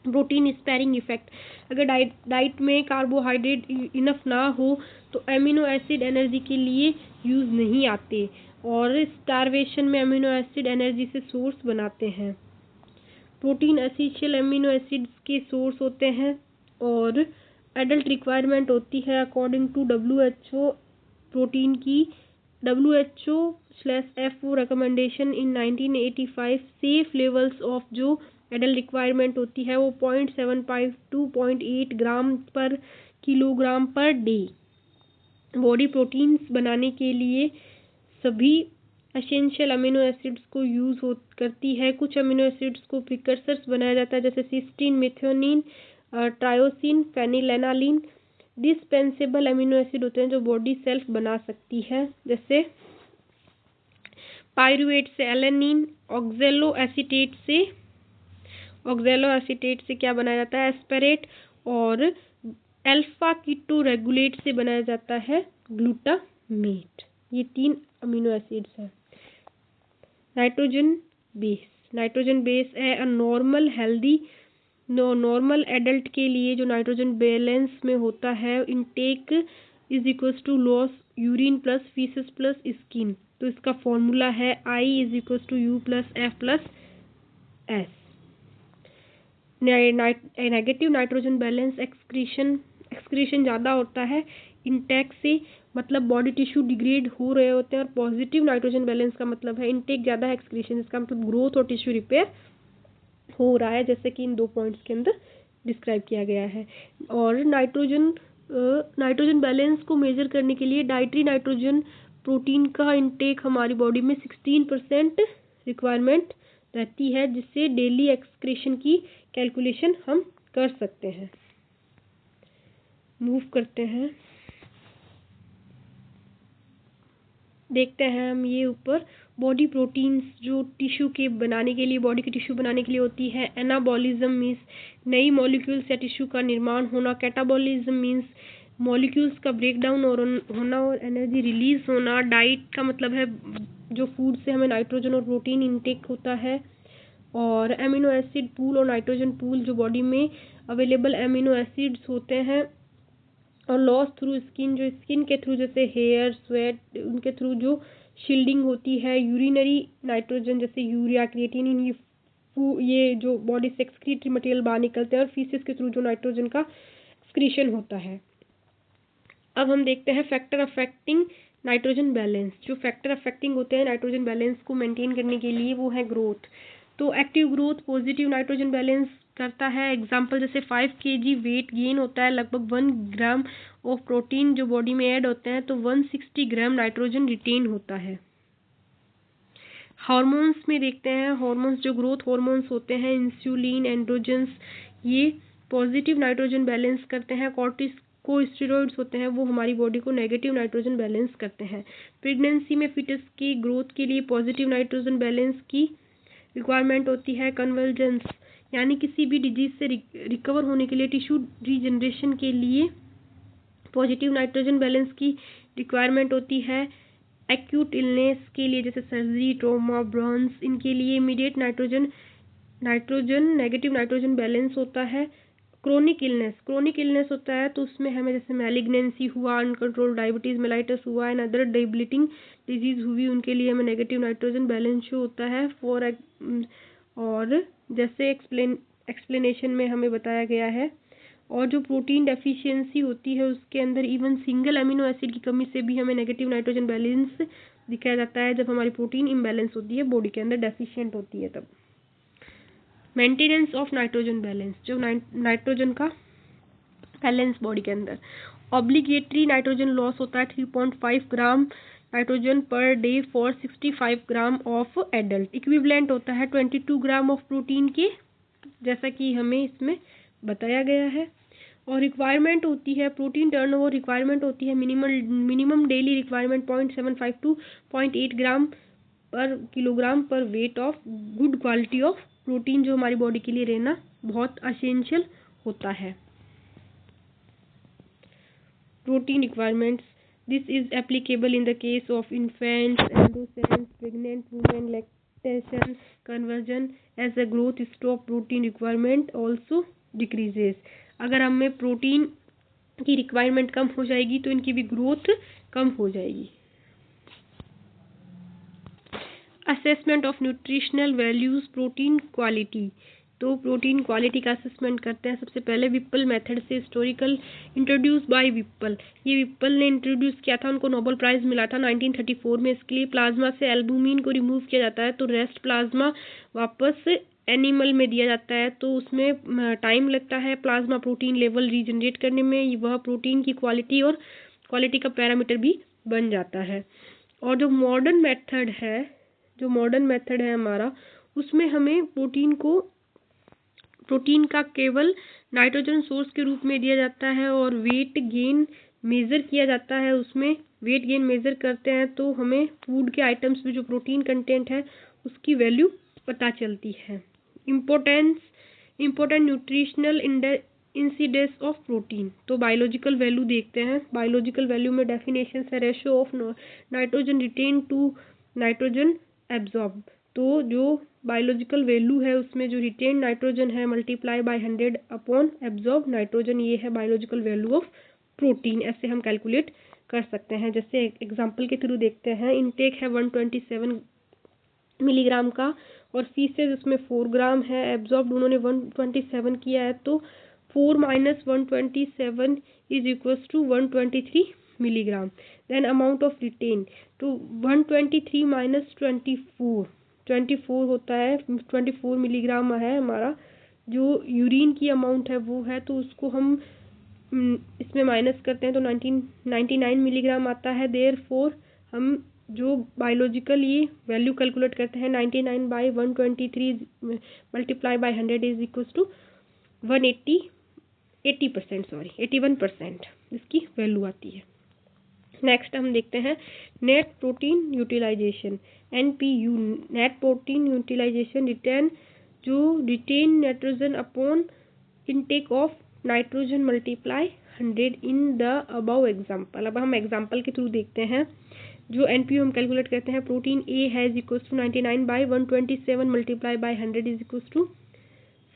प्रोटीन स्पेयरिंग इफेक्ट, अगर डाइट में कार्बोहाइड्रेट इनफ ना हो तो एमिनो एसिड एनर्जी के लिए यूज़ नहीं आते, और स्टारवेशन में एमिनो एसिड एनर्जी से सोर्स बनाते हैं। प्रोटीन एसेंशियल एमिनो एसिड्स के सोर्स होते हैं, और एडल्ट रिक्वायरमेंट होती है अकॉर्डिंग टू WHO प्रोटीन की। WHO/FO recommendation in 1985 safe levels of जो एडल्ट रिक्वायरमेंट होती है वो 0.75 to 0.8 ग्राम पर kilogram per day. Body proteins बनाने के लिए सभी एसेंशियल अमीनो एसिड्स को यूज़ करती है। कुछ अमीनो एसिड्स को प्रिकर्सर्स बनाया जाता है जैसे cysteine, methionine, tyrosine, phenylalanine. Dispensable amino acid होते हैं जो बॉडी सेल्फ बना सकती है, जैसे पायरुवेट से एलेनिन, ऑक्जेलो एसीटेट से क्या बनाया जाता है, एस्पेरेट, और अल्फा कीटो रेगुलेट से बनाया जाता है ग्लूटामेट। ये 3 अमीनो एसिड्स हैं। नाइट्रोजन बेस है अ नॉर्मल एडल्ट के लिए जो नाइट्रोजन बैलेंस में होता है, intake is equals to loss urine plus faeces plus skin. तो इसका फॉर्मूला है I is equals to U plus F plus S। Negative nitrogen balance excretion ज़्यादा होता है इंटेक से, मतलब बॉडी टिश्यू डिग्रेड हो रहे होते हैं, और पॉजिटिव नाइट्रोजन बैलेंस का मतलब है इंटेक ज़्यादा है, एक्सक्रीशन इसका मतलब ग्रोथ और टिश्यू रिपेयर हो रहा है, जैसे कि इन 2 पॉइंट्स के अंदर डिस्क्राइब किया गया है। और नाइट्रोजन बैलेंस को मेजर करने के लिए डाइटरी नाइट्रोजन प्रोटीन का इंटेक हमारी बॉडी में 16% रिक्वायरमेंट रहती है, जिससे डेली एक्सक्रीशन की कैलकुलेशन हम कर सकते हैं। मूव करते हैं, देखते हैं हम ये ऊपर बॉडी प्रोटीन्स जो टिश्यू के बनाने के लिए, बॉडी के टिश्यू बनाने के लिए होती है। एनाबॉलिज्म मीन्स नई मॉलिक्यूल्स या टिश्यू का निर्माण होना। कैटाबॉलिज्म मीन्स मॉलिक्यूल्स का ब्रेकडाउन होना और एनर्जी रिलीज होना। डाइट का मतलब है जो फूड से हमें नाइट्रोजन और प्रोटीन इंटेक होता है। और एमिनो एसिड पूल और नाइट्रोजन पूल जो बॉडी में अवेलेबल एमिनो एसिड्स होते हैं। और लॉस थ्रू स्किन, जो स्किन के थ्रू जैसे हेयर, स्वेट, उनके थ्रू जो शील्डिंग होती है। यूरिनरी नाइट्रोजन जैसे यूरिया, क्रिएटिनिन, ये जो बॉडी से एक्सक्रीटरी मटेरियल बाहर निकलते हैं, और फीसेस के थ्रू जो नाइट्रोजन का एक्सक्रीशन होता है। अब हम देखते हैं फैक्टर अफेक्टिंग नाइट्रोजन बैलेंस। जो फैक्टर अफेक्टिंग होते हैं नाइट्रोजन बैलेंस को मेंटेन करने के लिए वो है ग्रोथ। तो active growth, positive nitrogen balance करता है। एग्जाम्पल जैसे 5 kg वेट गेन होता है, लगभग 1 ग्राम ऑफ प्रोटीन जो बॉडी में ऐड होते हैं, तो 160 ग्राम नाइट्रोजन रिटेन होता है। हार्मोन्स में देखते हैं, हार्मोन्स जो ग्रोथ हार्मोन्स होते हैं, इंसुलिन, एंड्रोजन्स, ये पॉजिटिव नाइट्रोजन बैलेंस करते हैं। कॉर्टिकोस्टेरॉइड्स होते हैं, वो हमारी बॉडी को नेगेटिव नाइट्रोजन बैलेंस करते हैं। प्रेगनेंसी में फिटस की ग्रोथ के लिए पॉजिटिव नाइट्रोजन बैलेंस की रिक्वायरमेंट होती है। कन्वर्जेंस यानी किसी भी डिजीज से रिकवर होने के लिए, टिश्यू रीजनरेशन के लिए पॉजिटिव नाइट्रोजन बैलेंस की रिक्वायरमेंट होती है। एक्यूट इलनेस के लिए जैसे सर्जरी, ट्रॉमा, बर्न्स, इनके लिए immediate nitrogen negative nitrogen balance होता है। क्रोनिक इलनेस होता है तो उसमें हमें जैसे मैलिग्नेंसी हुआ, अनकंट्रोल डायबिटीज मेलाइटस हुआ एंड अदर डेबिलिटिंग डिजीज हुई, उनके लिए हमें नेगेटिव नाइट्रोजन बैलेंस शो होता है। और जैसे एक्सप्लेनेशन में हमें बताया गया है, और जो प्रोटीन डेफिशिएंसी होती है उसके अंदर इवन सिंगल अमीनो एसिड की कमी से भी हमें नेगेटिव नाइट्रोजन बैलेंस दिखाया जाता है, जब हमारी प्रोटीन इम्बैलेंस होती है, बॉडी के अंदर डेफिशिएंट होती है तब। मेंटेनेंस ऑफ नाइट्रोजन बैलेंस, जो नाइट्रोजन का बैलेंस बॉडी के अंदर, ऑब्लिगेटरी नाइट्रोजन लॉस होता है 3.5 ग्राम नाइट्रोजन पर day for 65 gram of adult. Equivalent होता है 22 ग्राम ऑफ प्रोटीन के, जैसा कि हमें इसमें बताया गया है। और रिक्वायरमेंट होती है, प्रोटीन टर्नओवर रिक्वायरमेंट होती है मिनिमम डेली रिक्वायरमेंट 0.75 टू 0.8 ग्राम पर किलोग्राम पर weight of good quality of protein, जो हमारी बॉडी के लिए रहना बहुत असेंशियल होता है। Protein requirements, this is applicable in the case of infants, adolescents, pregnant women, lactation, conversion as a growth stop protein requirement also decreases. अगर हमें प्रोटीन की रिक्वायरमेंट कम हो जाएगी तो इनकी भी ग्रोथ कम हो जाएगी। Assessment of nutritional values protein quality, तो प्रोटीन क्वालिटी का असेसमेंट करते हैं सबसे पहले विप्पल मेथड से। हिस्टोरिकल इंट्रोड्यूस बाय विप्पल, ये विप्पल ने इंट्रोड्यूस किया था, उनको नोबेल प्राइज मिला था 1934 में इसके लिए। प्लाज्मा से एल्बुमिन को रिमूव किया जाता है तो रेस्ट प्लाज्मा वापस एनिमल में दिया जाता है, तो उसमें टाइम लगता है प्लाज्मा प्रोटीन लेवल रीजनरेट करने में। वह प्रोटीन की क्वालिटी का पैरामीटर भी बन जाता है। और जो मॉडर्न मेथड है हमारा, उसमें हमें प्रोटीन का केवल नाइट्रोजन सोर्स के रूप में दिया जाता है और वेट गेन मेज़र किया जाता है। उसमें वेट गेन मेज़र करते हैं तो हमें फूड के आइटम्स में जो प्रोटीन कंटेंट है उसकी वैल्यू पता चलती है। Important nutritional incidence of protein, तो बायोलॉजिकल वैल्यू देखते हैं। बायोलॉजिकल वैल्यू में डेफिनेशन है ratio of nitrogen retain to nitrogen absorb, तो जो बायोलॉजिकल वैल्यू है उसमें जो रिटेन नाइट्रोजन है multiply by 100 upon absorb nitrogen, ये है बायोलॉजिकल वैल्यू ऑफ प्रोटीन। ऐसे हम कैलकुलेट कर सकते हैं। जैसे एग्जांपल के थ्रू देखते हैं, इनटेक है 127 मिलीग्राम का और फीसेज उसमें 4 ग्राम है। एब्जॉर्ब उन्होंने 127 किया है, तो 4 minus 127 is equals to 123 milligram. Then amount of retain, तो 123 माइनस 24 होता है, 24 मिलीग्राम है हमारा जो यूरिन की अमाउंट है वो है, तो उसको हम इसमें माइनस करते हैं तो 99 मिलीग्राम आता है। देयरफॉर हम जो बायोलॉजिकल ये वैल्यू कैलकुलेट करते हैं 99 by 123 multiply by 100 is equal to 81% इसकी वैल्यू आती है। नेक्स्ट हम देखते हैं net protein utilization, NPU, net protein utilization retain nitrogen upon intake of nitrogen multiply 100 in the above example. अब हम एग्जाम्पल के थ्रू देखते हैं। जो NPU हम कैलकुलेट करते हैं, प्रोटीन A है is equal to 99 by 127 multiply by 100 is equal to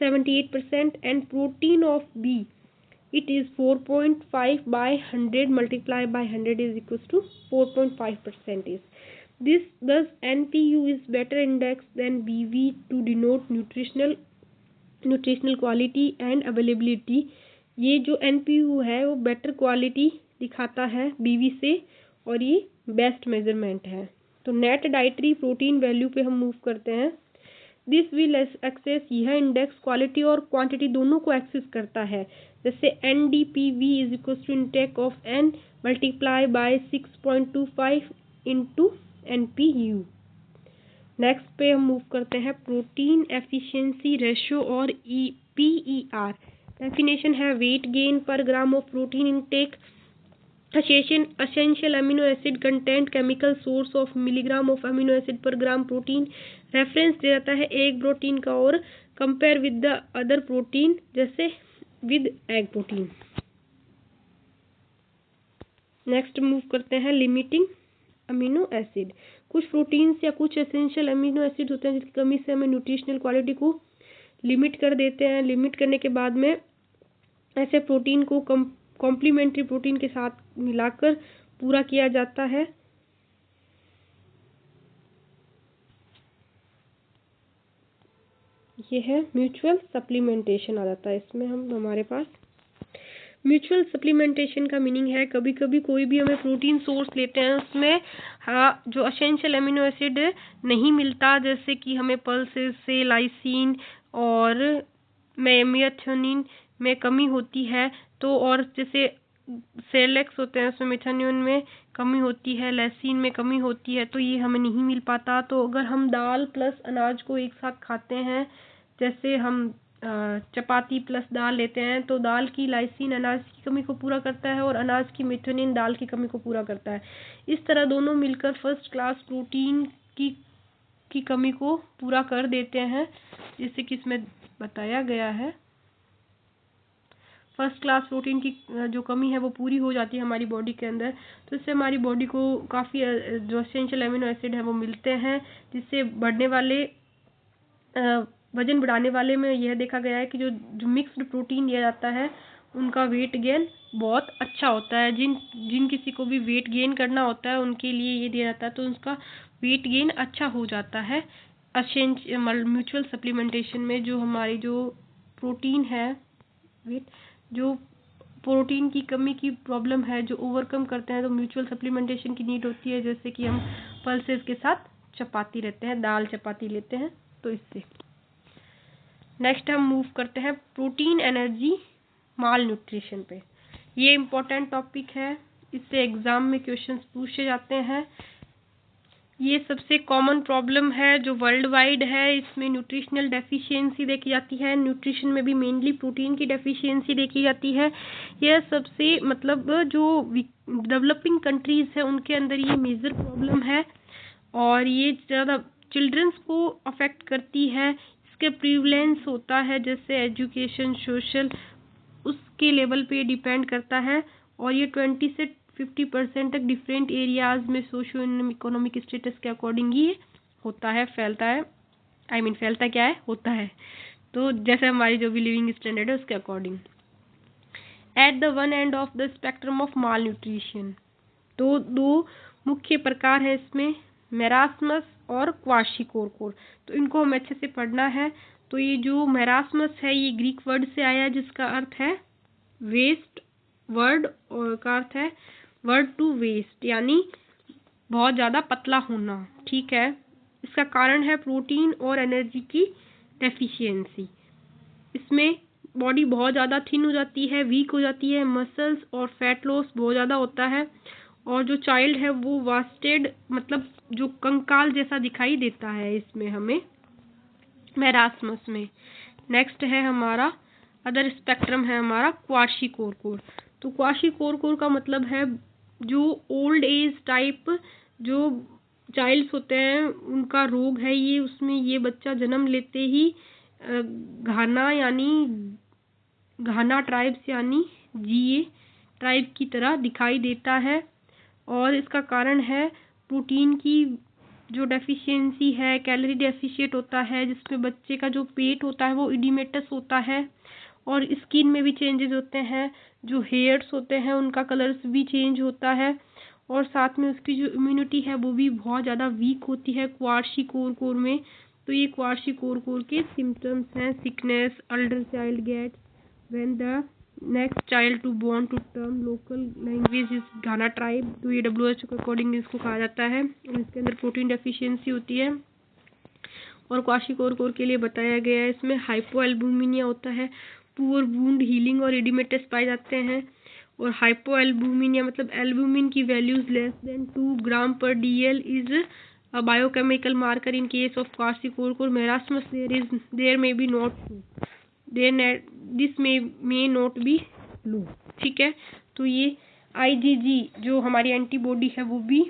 78%, and protein of B it is 4.5 by 100 multiplied by 100 is equals to 4.5%. Thus NPU is better index than BV to denote nutritional quality and availability. ये जो NPU है वो better quality दिखाता है BV से और ये best measurement है। तो नेट डाइटरी प्रोटीन वैल्यू पे हम मूव करते हैं। दिस विल एक्सेस, यह इंडेक्स क्वालिटी और क्वांटिटी दोनों को एक्सेस करता है। जैसे NDPV is equal to intake of N multiply by 6.25 into NPU। Next पे हम मूव करते हैं प्रोटीन एफिशिएंसी रेशियो और PER। डेफिनेशन है वेट गेन पर gram of protein intake, essential amino acid content, chemical source of milligram of amino acid per gram protein। Reference दिया जाता है एक प्रोटीन का और compare with the other protein, जैसे with egg protein. Next move करते हैं लिमिटिंग अमीनो एसिड। कुछ प्रोटीन्स या कुछ एसेंशियल अमीनो एसिड होते हैं जिसकी कमी से हमें न्यूट्रिशनल क्वालिटी को लिमिट कर देते हैं। लिमिट करने के बाद में ऐसे प्रोटीन को कॉम्प्लीमेंट्री प्रोटीन के साथ मिलाकर पूरा किया जाता है। ये है म्यूचुअल सप्लीमेंटेशन आ जाता है इसमें। हमारे पास म्यूचुअल सप्लीमेंटेशन का मीनिंग है कभी कभी कोई भी हमें प्रोटीन सोर्स लेते हैं उसमें जो एसेंशियल अमीनो एसिड नहीं मिलता, जैसे कि हमें पल्सेस से लाइसिन और मेथियोनिन में कमी होती है, तो और जैसे सेलेक्स होते हैं उसमें मेथियोनिन में कमी होती है, लेसिन में कमी होती है, तो ये हमें नहीं मिल पाता। तो अगर हम दाल प्लस अनाज को एक साथ खाते हैं, जैसे हम चपाती प्लस दाल लेते हैं, तो दाल की लाइसिन अनाज की कमी को पूरा करता है और अनाज की मेथियोनिन दाल की कमी को पूरा करता है। इस तरह दोनों मिलकर फर्स्ट क्लास प्रोटीन की कमी को पूरा कर देते हैं, जैसे कि इसमें बताया गया है। फर्स्ट क्लास प्रोटीन की जो कमी है वो पूरी हो जाती है हमारी बॉडी के अंदर, तो इससे हमारी बॉडी को काफ़ी जो एसेंशियल अमीनो एसिड है वो मिलते हैं, जिससे बढ़ने वाले वजन बढ़ाने वाले में यह देखा गया है कि जो मिक्स्ड प्रोटीन दिया जाता है उनका वेट गेन बहुत अच्छा होता है। जिन किसी को भी वेट गेन करना होता है उनके लिए ये दिया जाता है, तो उसका वेट गेन अच्छा हो जाता है। म्यूचुअल सप्लीमेंटेशन में जो हमारी जो प्रोटीन है जो प्रोटीन की कमी की प्रॉब्लम है जो ओवरकम करते हैं, तो म्यूचुअल सप्लीमेंटेशन की नीड होती है, जैसे कि हम पल्सेस के साथ चपाती लेते हैं, दाल चपाती लेते हैं, तो इससे। नेक्स्ट हम मूव करते हैं प्रोटीन एनर्जी माल न्यूट्रिशन पे। ये इम्पोर्टेंट टॉपिक है, इससे एग्जाम में क्वेश्चंस पूछे जाते हैं। ये सबसे कॉमन प्रॉब्लम है जो वर्ल्ड वाइड है। इसमें न्यूट्रिशनल डेफिशिएंसी देखी जाती है। न्यूट्रिशन में भी मेनली प्रोटीन की डेफिशिएंसी देखी जाती है। यह सबसे मतलब जो डेवलपिंग कंट्रीज है उनके अंदर ये मेजर प्रॉब्लम है और ये ज़्यादा चिल्ड्रंस को अफेक्ट करती है। इसके प्रीवलेंस होता है जैसे एजुकेशन सोशल उसके लेवल पे डिपेंड करता है और ये 20 से 50% तक डिफरेंट एरियाज में सोशो इकोनॉमिक स्टेटस के अकॉर्डिंग ही होता है, फैलता है। फैलता क्या है, होता है। तो जैसे हमारी जो भी लिविंग स्टैंडर्ड है उसके according. At the one end of the spectrum of mall nutrition, तो दो मुख्य प्रकार है इसमें, मेरास्मस और क्वाशिकोरकोर। तो इनको हमें अच्छे से पढ़ना है। तो ये जो मेरास्मस है ये ग्रीक वर्ड से आया है जिसका अर्थ है वेस्ट वर्ड, और का अर्थ है वर्ड टू वेस्ट, यानी बहुत ज़्यादा पतला होना। ठीक है, इसका कारण है प्रोटीन और एनर्जी की डेफिशिएंसी। इसमें बॉडी बहुत ज़्यादा थिन हो जाती है, वीक हो जाती है, मसल्स और फैट लॉस बहुत ज़्यादा होता है और जो चाइल्ड है वो वास्टेड मतलब जो कंकाल जैसा दिखाई देता है इसमें हमें मेरास्मस में। नेक्स्ट है हमारा अदर स्पेक्ट्रम है हमारा क्वाशिकोरकोर। तो क्वाशिकोरकोर का मतलब है जो ओल्ड एज टाइप जो चाइल्ड्स होते हैं उनका रोग है ये। उसमें ये बच्चा जन्म लेते ही घाना ट्राइब्स यानी जीए ट्राइब की तरह दिखाई देता है और इसका कारण है प्रोटीन की जो डेफिशिएंसी है, कैलोरी डेफिशिएट होता है, जिसमें बच्चे का जो पेट होता है वो इडिमेटस होता है और स्किन में भी चेंजेस होते हैं, जो हेयर्स होते हैं उनका कलर्स भी चेंज होता है और साथ में उसकी जो इम्यूनिटी है वो भी बहुत ज़्यादा वीक होती है क्वाशिकोरकोर में। तो ये क्वाशिकोरकोर के सिम्टम्स हैं sickness, older child gets when the next child to born to term local language is Ghana tribe. तो ये WHO के अकॉर्डिंग इसको कहा जाता है और इसके अंदर प्रोटीन डेफिशिएंसी होती है और क्वाशीकोर के लिए बताया गया है। इसमें हाइपोएल्बुमिनिया होता है, पुअर वुंड हीलिंग और इडिमेटस पाए जाते हैं। और हाइपोएल्बुमिनिया मतलब एल्बुमिन की values less than 2 gram per DL is a biochemical marker in case of kwashiorkor marasmus there may be not this may not be low. ठीक है, तो ये IgG जो हमारी एंटीबॉडी है वो भी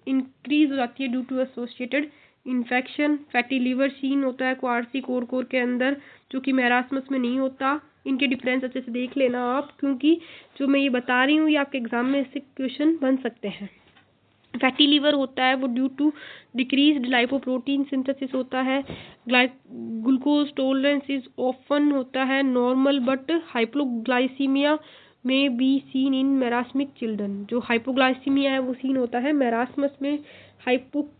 इंक्रीज हो जाती है due to associated infection. Fatty liver seen होता है क्वाशीकोर के अंदर, जो कि मेरास्मस में नहीं होता। इनके डिफरेंस अच्छे से देख लेना आप, क्योंकि जो मैं ये बता रही हूँ ये आपके एग्जाम में इससे क्वेश्चन बन सकते हैं। फैटी लीवर होता है वो due to decreased lipoprotein synthesis होता है। ग्लूकोज टॉलरेंस इज ऑफन होता है normal, but hypoglycaemia may be seen in marasmic children. जो हाइपोग्लाइसीमिया है वो सीन होता है मेरास्मस में। Hypokalaemia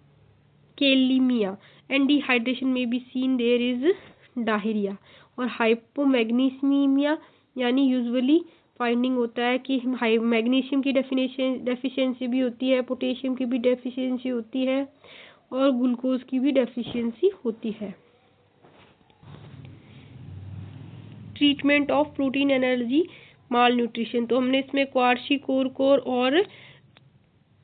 and dehydration may be seen there is diarrhoea. और हाइपोमैग्नीसीमिया यानी यूजुअली फाइंडिंग होता है कि मैग्नीशियम की डेफिशिएंसी भी होती है, पोटेशियम की भी डेफिशिएंसी होती है और ग्लूकोज की भी डेफिशिएंसी होती है। Treatment of protein energy mall nutrition, तो हमने इसमें क्वाशीकोर और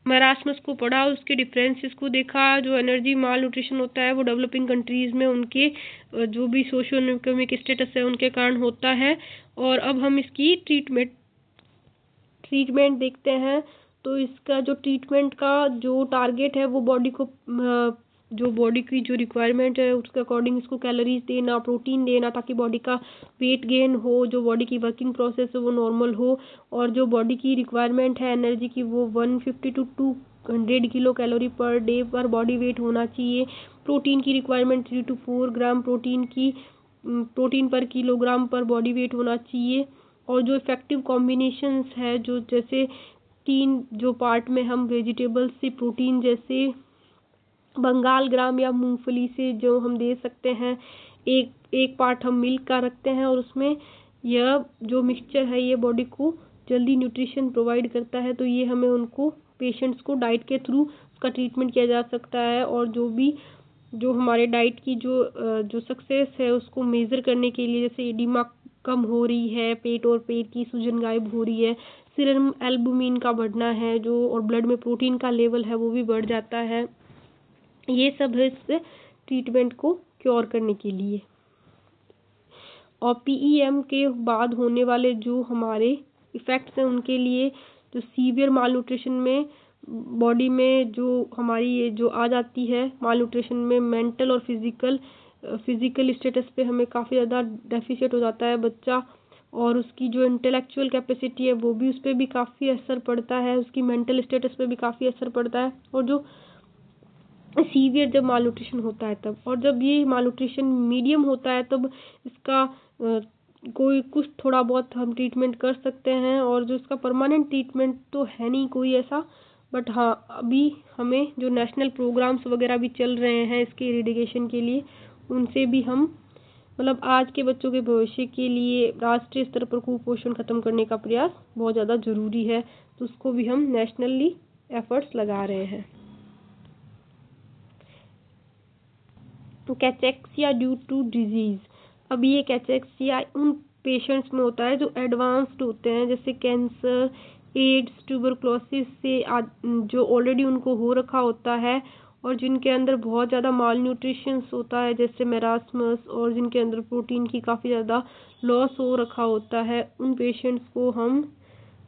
मेरास्मस को पढ़ा, उसके डिफरेंसेस को देखा। जो एनर्जी माल न्यूट्रिशन होता है वो डेवलपिंग कंट्रीज में उनके जो भी सोशो इकोनॉमिक स्टेटस है उनके कारण होता है। और अब हम इसकी ट्रीटमेंट देखते हैं। तो इसका जो ट्रीटमेंट का जो टारगेट है वो बॉडी को जो बॉडी की जो रिक्वायरमेंट है उसके अकॉर्डिंग इसको कैलोरीज देना, प्रोटीन देना, ताकि बॉडी का वेट गेन हो, जो बॉडी की वर्किंग प्रोसेस है वो नॉर्मल हो। और जो बॉडी की रिक्वायरमेंट है एनर्जी की वो 150 to 200 kilo calorie per day पर बॉडी वेट होना चाहिए। प्रोटीन की रिक्वायरमेंट 3 to 4 ग्राम प्रोटीन पर किलोग्राम पर बॉडी वेट होना चाहिए। और जो इफेक्टिव कॉम्बिनेशंस है जो जैसे 3 जो पार्ट में हम वेजिटेबल्स से प्रोटीन जैसे बंगाल ग्राम या मूंगफली से जो हम दे सकते हैं, एक पार्ट हम मिल्क का रखते हैं और उसमें यह जो मिक्सचर है ये बॉडी को जल्दी न्यूट्रिशन प्रोवाइड करता है। तो ये हमें उनको पेशेंट्स को डाइट के थ्रू उसका ट्रीटमेंट किया जा सकता है। और जो हमारे डाइट की जो सक्सेस है उसको मेज़र करने के लिए, जैसे एडिमा कम हो रही है, पेट और पेट की सूजन गायब हो रही है, सीरम एल्बुमिन का बढ़ना है जो, और ब्लड में प्रोटीन का लेवल है वो भी बढ़ जाता है। ये सब है इस ट्रीटमेंट को क्योर करने के लिए। और PEM के बाद होने वाले जो हमारे इफ़ेक्ट्स हैं उनके लिए, जो सीवियर माल न्यूट्रिशन में बॉडी में जो हमारी ये जो आ जाती है माल न्यूट्रिशन में, मेंटल और फिजिकल स्टेटस पे हमें काफ़ी ज़्यादा डेफिशिएट हो जाता है बच्चा। और उसकी जो इंटेलेक्चुअल कैपेसिटी है वो भी उस पर भी काफ़ी असर पड़ता है, उसकी मेंटल स्टेटस पे भी काफ़ी असर पड़ता है। और जो सीवियर जब माल न्यूट्रिशन होता है तब, और जब ये माल न्यूट्रिशन मीडियम होता है तब इसका कोई कुछ थोड़ा बहुत हम ट्रीटमेंट कर सकते हैं। और जो इसका परमानेंट ट्रीटमेंट तो है नहीं कोई ऐसा, बट हाँ अभी हमें जो नेशनल प्रोग्राम्स वगैरह भी चल रहे हैं इसके इरेडिकेशन के लिए, उनसे भी हम मतलब आज के बच्चों के भविष्य के लिए राष्ट्रीय स्तर पर कुपोषण खत्म करने का प्रयास बहुत ज़्यादा ज़रूरी है। तो उसको भी हम नेशनली एफर्ट्स लगा रहे हैं। तो कैचेक्सिया ड्यू टू डिजीज़, अब ये कैचेक्सिया उन पेशेंट्स में होता है जो एडवांस्ड होते हैं, जैसे कैंसर, एड्स, ट्यूबरक्लोसिस से जो ऑलरेडी उनको हो रखा होता है, और जिनके अंदर बहुत ज़्यादा माल न्यूट्रिशन होता है जैसे मेरास्मस, और जिनके अंदर प्रोटीन की काफ़ी ज़्यादा लॉस हो रखा होता है, उन पेशेंट्स को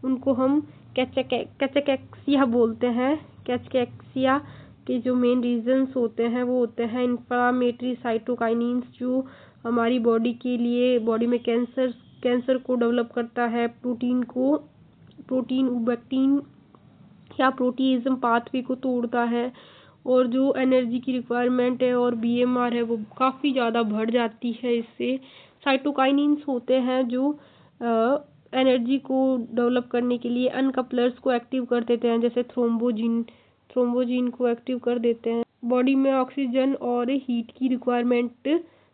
उनको हम कैचेक्सिया बोलते हैं। कैचेक्सिया के जो मेन रीजंस होते हैं वो होते हैं इन्फ्लामेटरी साइटोकाइनिन्स, जो हमारी बॉडी के लिए बॉडी में कैंसर को डेवलप करता है, प्रोटीन उबेक्टिन या प्रोटीज़म पाथवे को तोड़ता है, और जो एनर्जी की रिक्वायरमेंट है और BMR है वो काफ़ी ज़्यादा बढ़ जाती है इससे। साइटोकाइनिन्स होते हैं जो एनर्जी को डेवलप करने के लिए अनकपलर्स को एक्टिव कर देते हैं, जैसे थ्रोम्बोजिन को एक्टिव कर देते हैं। बॉडी में ऑक्सीजन और हीट की रिक्वायरमेंट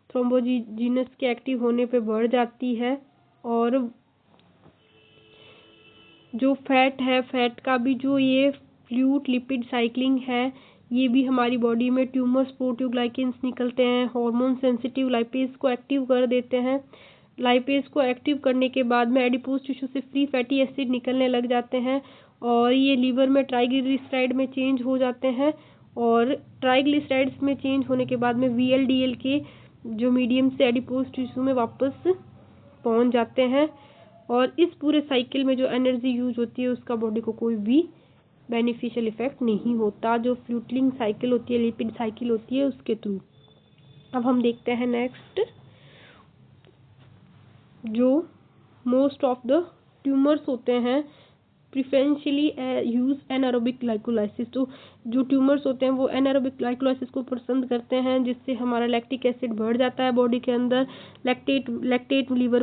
थ्रोम्बोजिनस के एक्टिव होने पे बढ़ जाती है। और जो फैट है, फैट का भी जो ये फ्लूइड लिपिड साइक्लिंग है ये भी हमारी बॉडी में ट्यूमर प्रोटीओग्लाइकेंस निकलते हैं, हार्मोन सेंसिटिव लाइपेज को एक्टिव कर देते हैं। लाइपेज को एक्टिव करने के बाद में एडिपोज टिश्यू से फ्री फैटी एसिड निकलने लग जाते हैं और ये लीवर में ट्राइग्लिसराइड में चेंज हो जाते हैं और ट्राइग्लिसराइड्स में चेंज होने के बाद में VLDL के जो मीडियम से एडिपोज टिश्यू में वापस पहुंच जाते हैं और इस पूरे साइकिल में जो एनर्जी यूज होती है उसका बॉडी को कोई भी बेनिफिशियल इफेक्ट नहीं होता, जो फ्यूटलिंग साइकिल होती है, लिपिड साइकिल होती है, उसके थ्रू। अब हम देखते हैं नेक्स्ट, जो मोस्ट ऑफ द ट्यूमर्स होते हैं प्रिफरेंशियली यूज एनारोबिक ग्लाइकोलाइसिस। तो जो ट्यूमर्स होते हैं वो एनारोबिक ग्लाइकोलाइसिस को पसंद करते हैं, जिससे हमारा लैक्टिक एसिड बढ़ जाता है बॉडी के अंदर, लैक्टेट लीवर